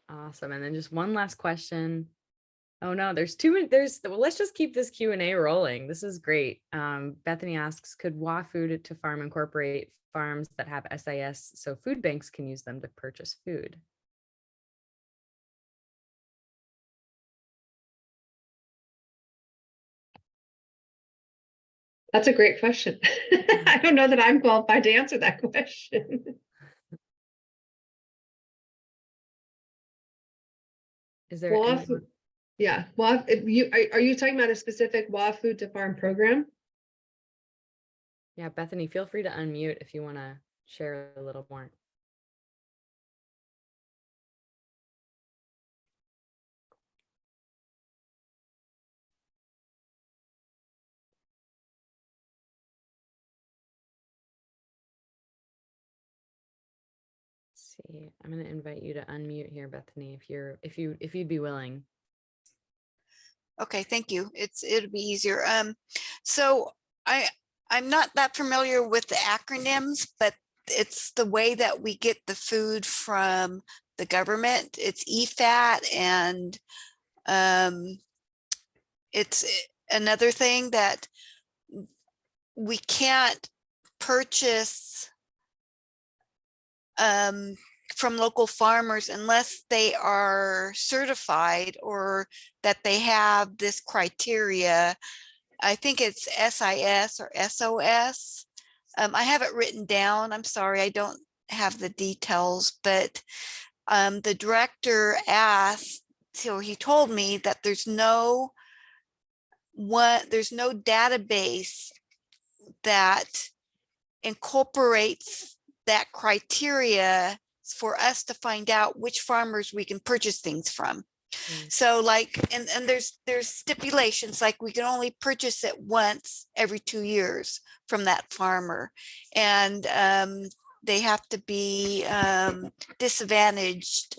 Awesome. And then just one last question. Oh no, there's too many. Well, let's just keep this Q&A rolling. This is great. Bethany asks, could WA Food to Farm incorporate farms that have SIS so food banks can use them to purchase food? That's a great question. I don't know that I'm qualified to answer that question. Is there WA anyone- Food, yeah, WA, are you talking about a specific WA Food to Farm program? Yeah, Bethany, feel free to unmute if you want to share a little more. See, I'm going to invite you to unmute here, Bethany, if you'd be willing. Okay, thank you. It'll be easier. So I'm not that familiar with the acronyms, but it's the way that we get the food from the government. It's EFAT, and it's another thing that we can't purchase from local farmers unless they are certified or that they have this criteria. I think it's SIS or SOS. I have it written down. I'm sorry, I don't have the details, but the director asked, so he told me that there's no database that incorporates that criteria for us to find out which farmers we can purchase things from. So like, and there's stipulations, like we can only purchase it once every 2 years from that farmer. And they have to be disadvantaged.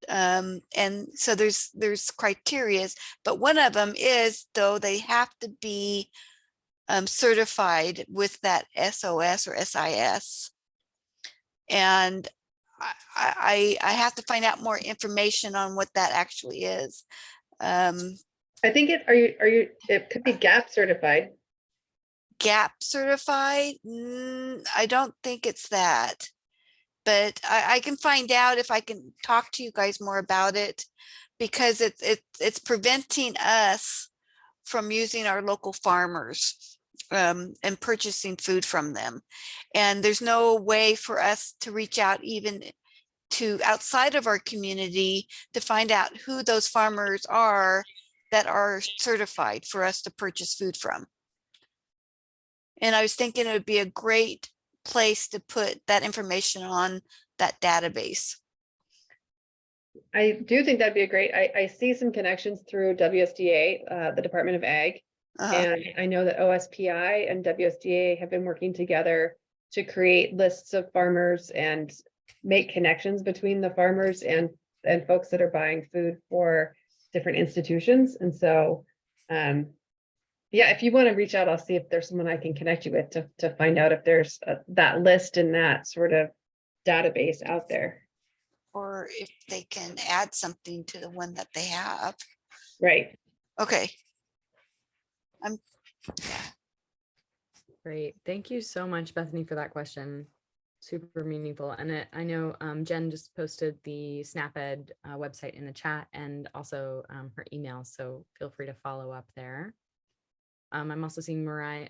And so there's criteria, but one of them is, though, they have to be certified with that SOS or SIS. And I have to find out more information on what that actually is. I think it could be GAP certified. GAP certified? I don't think it's that, but I can find out if I can talk to you guys more about it, because it's preventing us from using our local farmers and purchasing food from them. And there's no way for us to reach out even to outside of our community to find out who those farmers are that are certified for us to purchase food from. And I was thinking it would be a great place to put that information on that database. I do think that'd be a great, I see some connections through WSDA, the Department of Ag. And I know that OSPI and WSDA have been working together to create lists of farmers and make connections between the farmers and folks that are buying food for different institutions. And so, yeah, if you want to reach out, I'll see if there's someone I can connect you with to find out if there's that list and that sort of database out there. Or if they can add something to the one that they have. Right. Okay. Great. Thank you so much, Bethany, for that question. Super meaningful. And I know Jen just posted the SNAP-Ed website in the chat, and also her email. So feel free to follow up there. I'm also seeing Mariah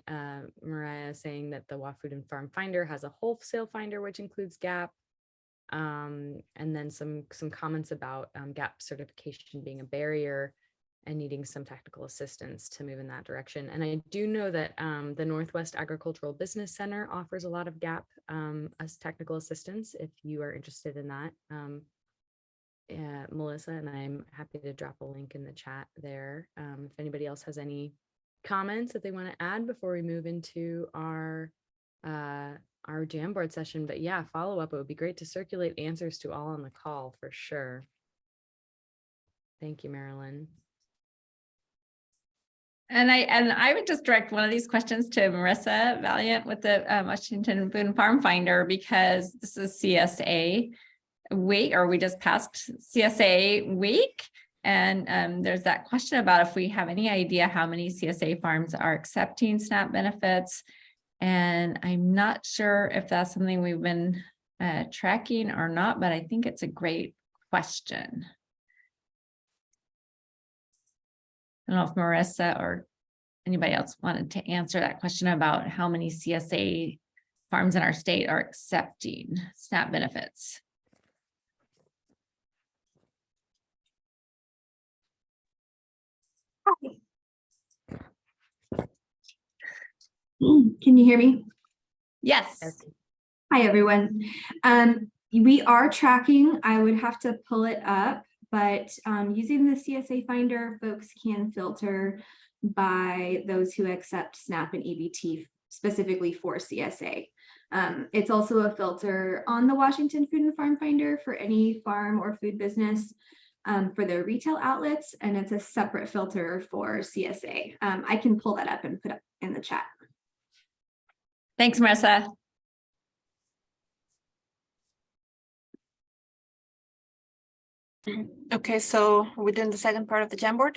saying that the WA Food and Farm Finder has a wholesale finder, which includes GAP. And then some comments about GAP certification being a barrier and needing some technical assistance to move in that direction. And I do know that the Northwest Agricultural Business Center offers a lot of GAP as technical assistance if you are interested in that, Melissa, and I'm happy to drop a link in the chat there. If anybody else has any comments that they want to add before we move into our Jamboard session. But yeah, follow up. It would be great to circulate answers to all on the call for sure. Thank you, Marilyn. And I would just direct one of these questions to Maressa Valliant with the Washington Food and Farm Finder, because this is CSA week, or we just passed CSA week. And there's that question about if we have any idea how many CSA farms are accepting SNAP benefits. And I'm not sure if that's something we've been tracking or not, but I think it's a great question. I don't know if Maressa or anybody else wanted to answer that question about how many CSA farms in our state are accepting SNAP benefits. Can you hear me? Yes. Hi, everyone. We are tracking. I would have to pull it up, but using the CSA Finder, folks can filter by those who accept SNAP and EBT specifically for CSA. It's also a filter on the Washington Food and Farm Finder for any farm or food business for their retail outlets, and it's a separate filter for CSA. I can pull that up and put it in the chat. Thanks, Maressa. Okay, so we're doing the second part of the Jamboard.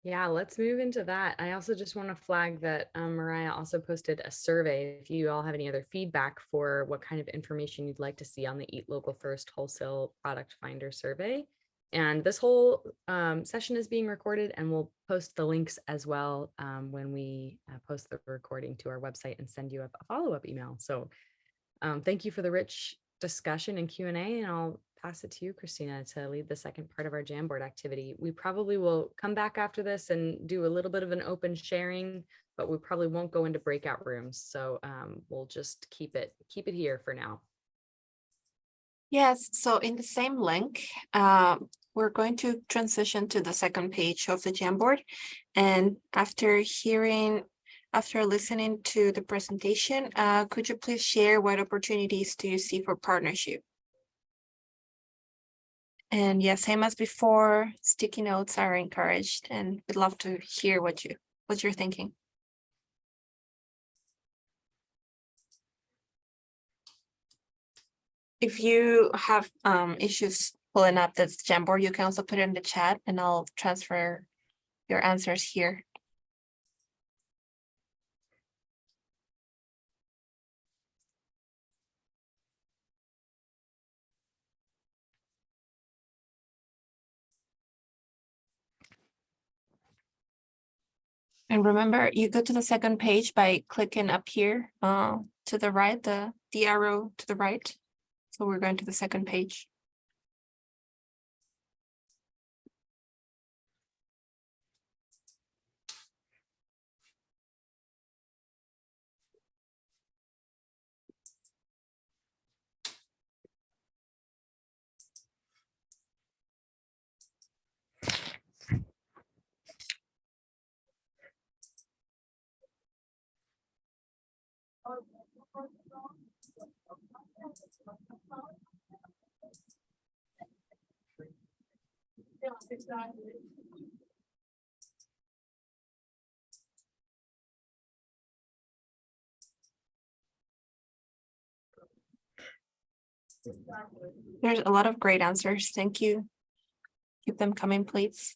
Yeah, let's move into that. I also just want to flag that Mariah also posted a survey. If you all have any other feedback for what kind of information you'd like to see on the Eat Local First Wholesale Product Finder survey. And this whole session is being recorded, and we'll post the links as well when we post the recording to our website and send you a follow-up email. So thank you for the rich discussion and Q&A, and I'll pass it to you, Christina, to lead the second part of our Jamboard activity. We probably will come back after this and do a little bit of an open sharing, but we probably won't go into breakout rooms. So we'll just keep it here for now. Yes, so in the same link, we're going to transition to the second page of the Jamboard. And after listening to the presentation, could you please share what opportunities do you see for partnership? And yeah, same as before, sticky notes are encouraged, and we'd love to hear what you're thinking. If you have issues pulling up this Jamboard, you can also put it in the chat and I'll transfer your answers here. And remember, you go to the second page by clicking up here to the right, the arrow to the right. So we're going to the second page. There's a lot of great answers. Thank you. Keep them coming, please.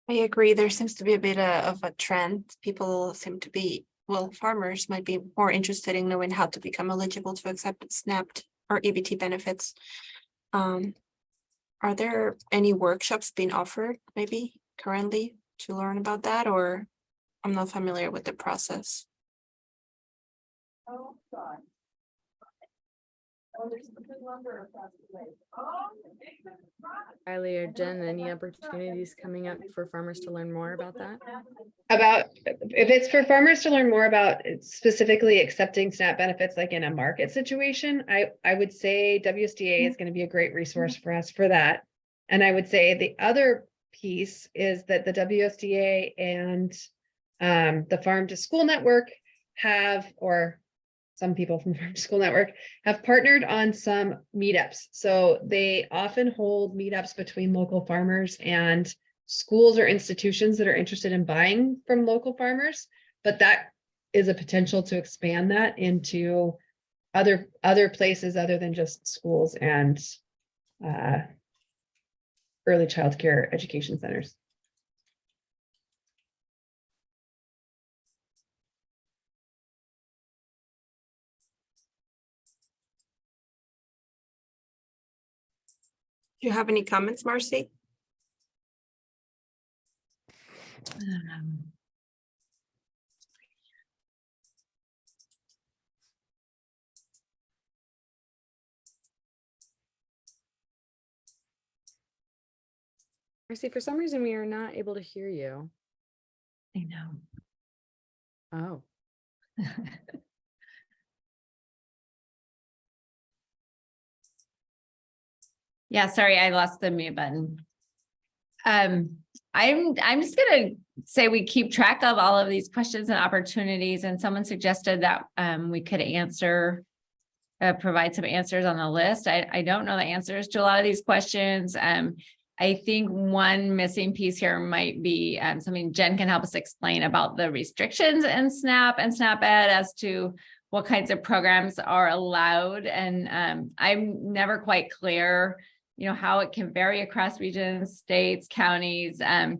I agree. There seems to be a bit of a trend. People seem to be, well, farmers might be more interested in knowing how to become eligible to accept SNAP or EBT benefits. Are there any workshops being offered maybe currently to learn about that, or I'm not familiar with the process? Kylie or Jen, any opportunities coming up for farmers to learn more about that? About if it's for farmers to learn more about specifically accepting SNAP benefits, like in a market situation, I would say WSDA is going to be a great resource for us for that. And I would say the other piece is that the WSDA and the Farm to School Network have, or some people from Farm to School Network have partnered on some meetups. So they often hold meetups between local farmers and schools or institutions that are interested in buying from local farmers, but that is a potential to expand that into other places other than just schools and early child care education centers. Do you have any comments, Marcy? Marcy, for some reason we are not able to hear you. I know. Oh. Yeah, sorry, I lost the mute button. I'm just gonna say we keep track of all of these questions and opportunities, and someone suggested that we could provide some answers on the list. I don't know the answers to a lot of these questions. I think one missing piece here might be something Jen can help us explain about the restrictions in SNAP and SNAP Ed as to what kinds of programs are allowed. And I'm never quite clear, how it can vary across regions, states, counties. But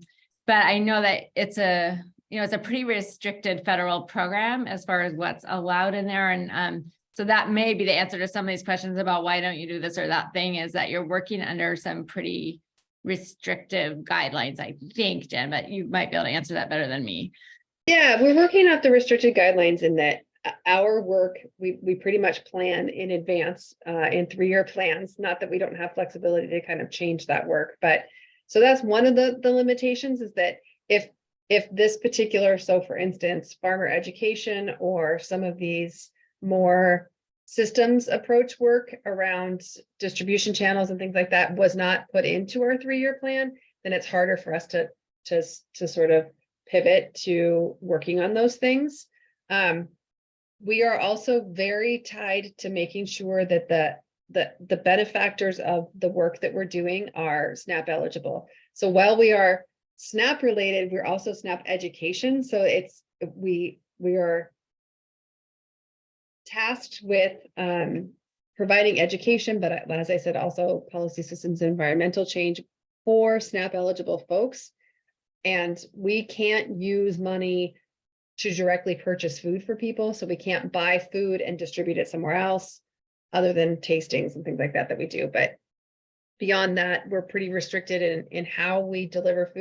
I know that it's a pretty restricted federal program as far as what's allowed in there. And so that may be the answer to some of these questions about why don't you do this or that thing, is that you're working under some pretty restrictive guidelines, I think, Jen, but you might be able to answer that better than me. Yeah, we're working off the restricted guidelines in that our work, we pretty much plan in advance in 3-year plans, not that we don't have flexibility to kind of change that work. But so that's one of the limitations, is that if this particular, so for instance, farmer education or some of these more systems approach work around distribution channels and things like that was not put into our 3-year plan, then it's harder for us to sort of pivot to working on those things. We are also very tied to making sure that the benefactors of the work that we're doing are SNAP eligible. So while we are SNAP related, we're also SNAP education. So we are tasked with providing education, but as I said, also policy systems and environmental change for SNAP eligible folks. And we can't use money to directly purchase food for people. So we can't buy food and distribute it somewhere else other than tastings and things like that we do. But beyond that, we're pretty restricted in how we deliver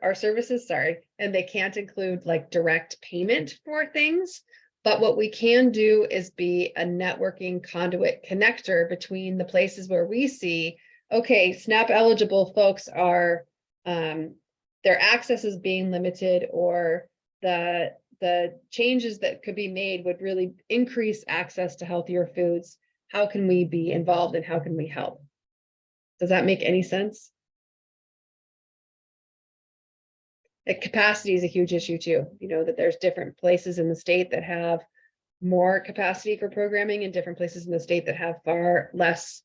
our services, and they can't include like direct payment for things. But what we can do is be a networking conduit connector between the places where we see, okay, SNAP eligible folks are, their access is being limited, or the changes that could be made would really increase access to healthier foods. How can we be involved and how can we help? Does that make any sense? Capacity is a huge issue too. That there's different places in the state that have more capacity for programming and different places in the state that have far less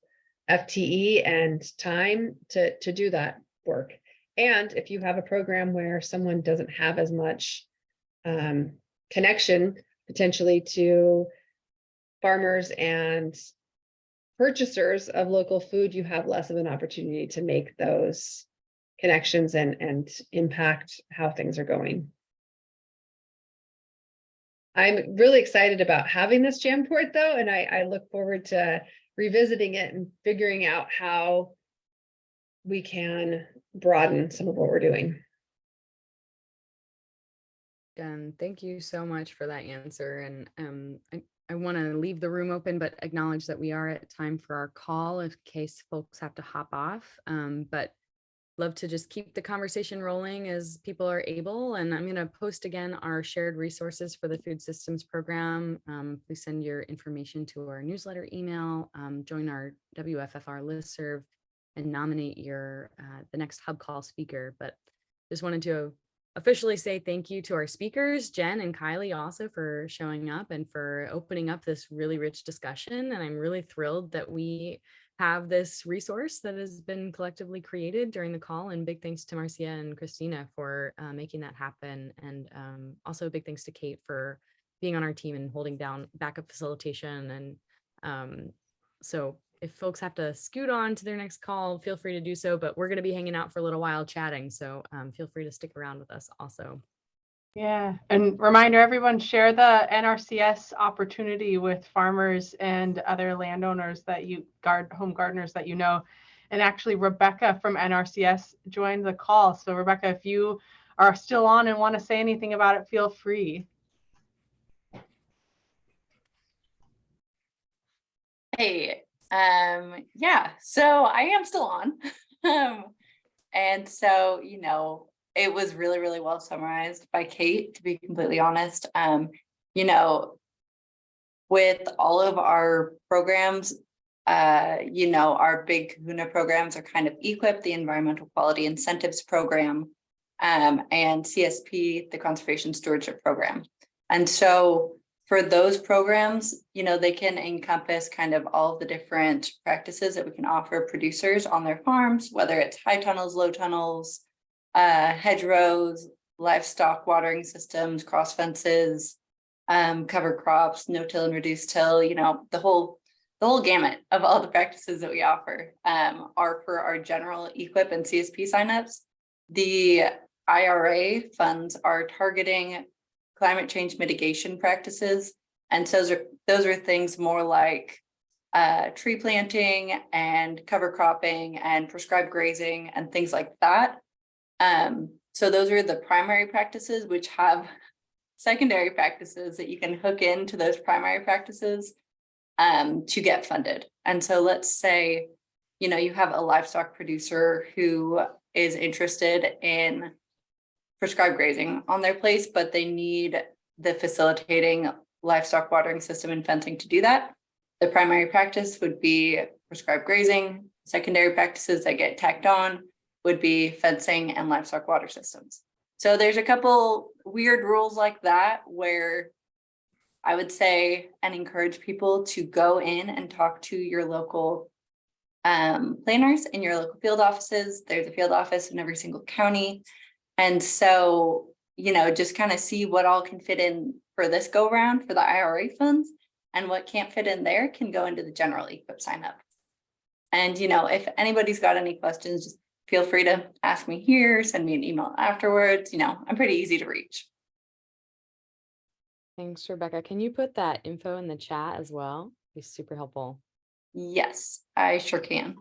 FTE and time to do that work. And if you have a program where someone doesn't have as much connection potentially to farmers and purchasers of local food, you have less of an opportunity to make those connections and impact how things are going. I'm really excited about having this jam board though, and I look forward to revisiting it and figuring out how we can broaden some of what we're doing. Jen, thank you so much for that answer. And I want to leave the room open, but acknowledge that we are at time for our call in case folks have to hop off. But love to just keep the conversation rolling as people are able. And I'm going to post again our shared resources for the food systems program. Please send your information to our newsletter email, join our WFFR listserv, and nominate your the next hub call speaker. But just wanted to officially say thank you to our speakers, Jen and Kylie, also for showing up and for opening up this really rich discussion. And I'm really thrilled that we have this resource that has been collectively created during the call. And big thanks to Marcia and Christina for making that happen. And also big thanks to Kate for being on our team and holding down backup facilitation. And so if folks have to scoot on to their next call, feel free to do so, but we're going to be hanging out for a little while chatting. So feel free to stick around with us also. Yeah, and reminder everyone, share the NRCS opportunity with farmers and other landowners that you home gardeners that you know. And actually Rebecca from NRCS joined the call. So Rebecca, if you are still on and want to say anything about it, feel free. Hey, yeah, so I am still on. And so, you know, it was really, really well summarized by Kate, to be completely honest. You know, with all of our programs, you know, our big kahuna programs are kind of EQIP, the Environmental Quality Incentives Program, and CSP, the Conservation Stewardship Program. And so for those programs, you know, they can encompass kind of all the different practices that we can offer producers on their farms, whether it's high tunnels, low tunnels, hedgerows, livestock watering systems, cross fences, cover crops, no-till and reduced till, you know, the whole gamut of all the practices that we offer are for our general EQIP and CSP signups. The IRA funds are targeting climate change mitigation practices. And so those are things more like tree planting and cover cropping and prescribed grazing and things like that. So those are the primary practices, which have secondary practices that you can hook into those primary practices to get funded. And so let's say, you know, you have a livestock producer who is interested in prescribed grazing on their place, but they need the facilitating livestock watering system and fencing to do that. The primary practice would be prescribed grazing. Secondary practices that get tacked on would be fencing and livestock water systems. So there's a couple weird rules like that where I would say and encourage people to go in and talk to your local planners in your local field offices. There's a field office in every single county. And so, you know, just kind of see what all can fit in for this go round for the IRA funds, and what can't fit in there can go into the general EQIP sign up. And, you know, if anybody's got any questions, just feel free to ask me here, send me an email afterwards. You know, I'm pretty easy to reach. Thanks, Rebecca. Can you put that info in the chat as well? It'd be super helpful. Yes, I sure can.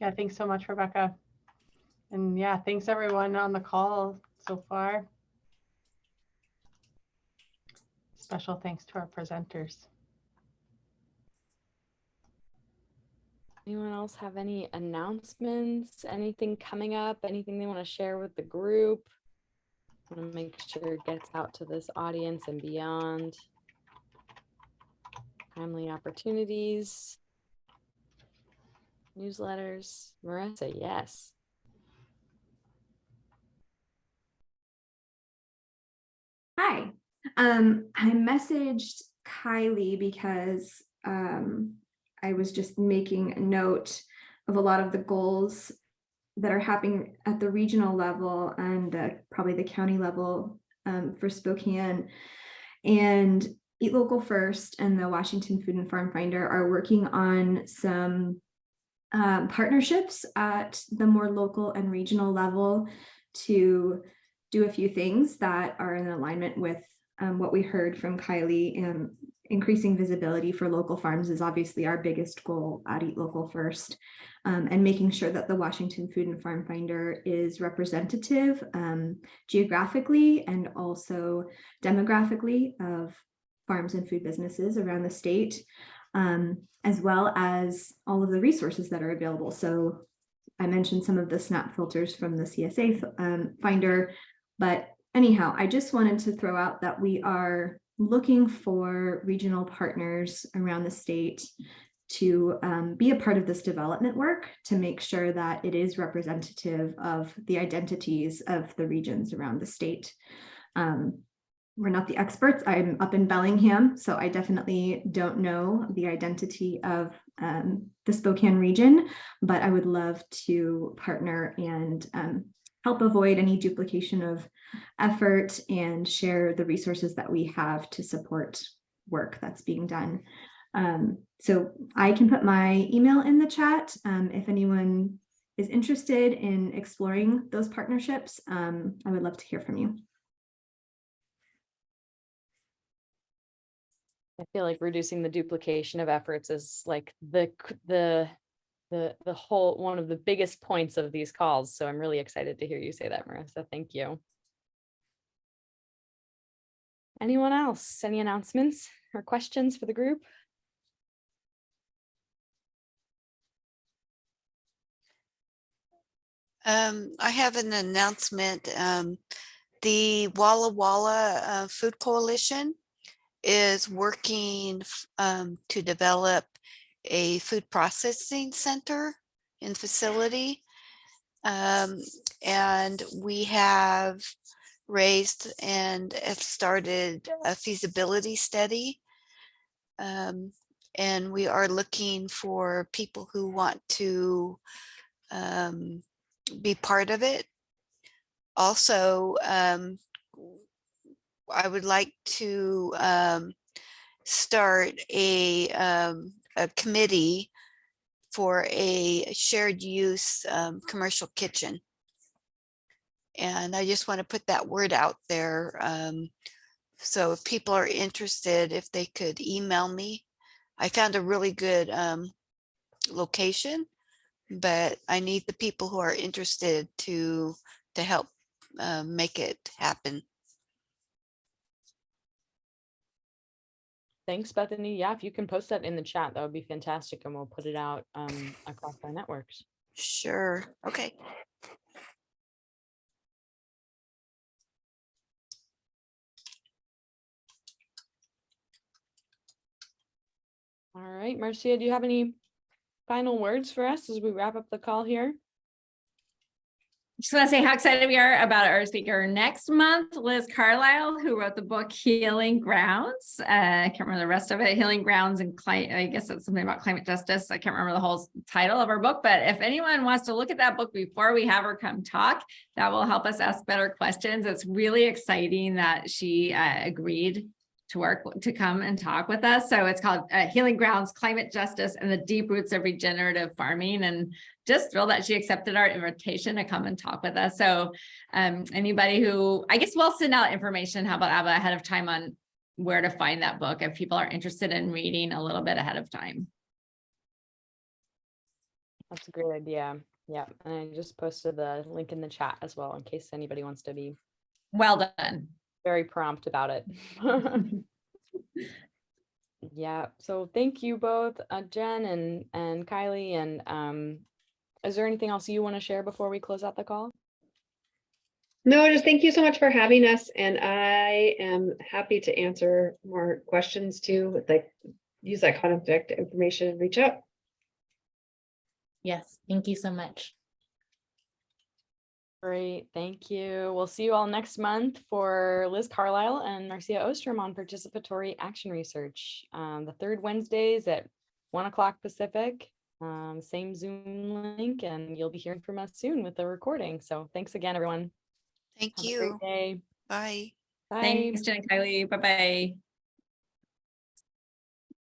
Yeah, thanks so much, Rebecca. And yeah, thanks everyone on the call so far. Special thanks to our presenters. Anyone else have any announcements, anything coming up, anything they want to share with the group? I want to make sure it gets out to this audience and beyond. Timely opportunities. Newsletters. Marissa, yes. Hi. I messaged Kylie because I was just making a note of a lot of the goals that are happening at the regional level and probably the county level for Spokane. And Eat Local First and the Washington Food and Farm Finder are working on some partnerships at the more local and regional level to do a few things that are in alignment with what we heard from Kylie increasing visibility for local farms is obviously our biggest goal at Eat Local First, and making sure that the Washington Food and Farm Finder is representative geographically and also demographically of farms and food businesses around the state, as well as all of the resources that are available. So I mentioned some of the SNAP filters from the CSA Finder, but anyhow, I just wanted to throw out that we are looking for regional partners around the state to be a part of this development work to make sure that it is representative of the identities of the regions around the state. We're not the experts. I'm up in Bellingham, so I definitely don't know the identity of the Spokane region, but I would love to partner and help avoid any duplication of effort and share the resources that we have to support work that's being done. So I can put my email in the chat if anyone is interested in exploring those partnerships. I would love to hear from you. I feel like reducing the duplication of efforts is like the whole one of the biggest points of these calls. So I'm really excited to hear you say that, Marissa. Thank you. Anyone else? Any announcements or questions for the group? I have an announcement. The Walla Walla Food Coalition is working to develop a food processing center and facility. And we have raised and have started a feasibility study. And we are looking for people who want to be part of it. Also, I would like to start a committee for a shared use commercial kitchen. And I just want to put that word out there. So if people are interested, if they could email me. I found a really good location, but I need the people who are interested to help make it happen. Thanks, Bethany. Yeah, if you can post that in the chat, that would be fantastic, and we'll put it out across our networks. Sure. Okay. All right, Marcia, do you have any final words for us as we wrap up the call here? Just want to say how excited we are about our speaker next month, Liz Carlisle, who wrote the book Healing Grounds. I can't remember the rest of it. Healing Grounds and climate. I guess it's something about climate justice. I can't remember the whole title of her book, but if anyone wants to look at that book before we have her come talk, that will help us ask better questions. It's really exciting that she agreed to come and talk with us. So it's called Healing Grounds, Climate Justice and the Deep Roots of Regenerative Farming. And just thrilled that she accepted our invitation to come and talk with us. So anybody who, I guess we'll send out information, how about Abba, ahead of time on where to find that book if people are interested in reading a little bit ahead of time. That's a great idea. Yeah, and I just posted the link in the chat as well in case anybody wants to be well done. Very prompt about it. Yeah, so thank you both, Jen and Kylie. And is there anything else you want to share before we close out the call? No, just thank you so much for having us. And I am happy to answer more questions too, like use that contact information and reach out. Yes, thank you so much. Great, thank you. We'll see you all next month for Liz Carlisle and Marcia Ostrom on participatory action research. The third Wednesdays at 1 o'clock Pacific, same Zoom link, and you'll be hearing from us soon with the recording. So thanks again, everyone. Thank Have you. a great day. Bye. Bye. Thanks, Jen and Kylie. Bye-bye.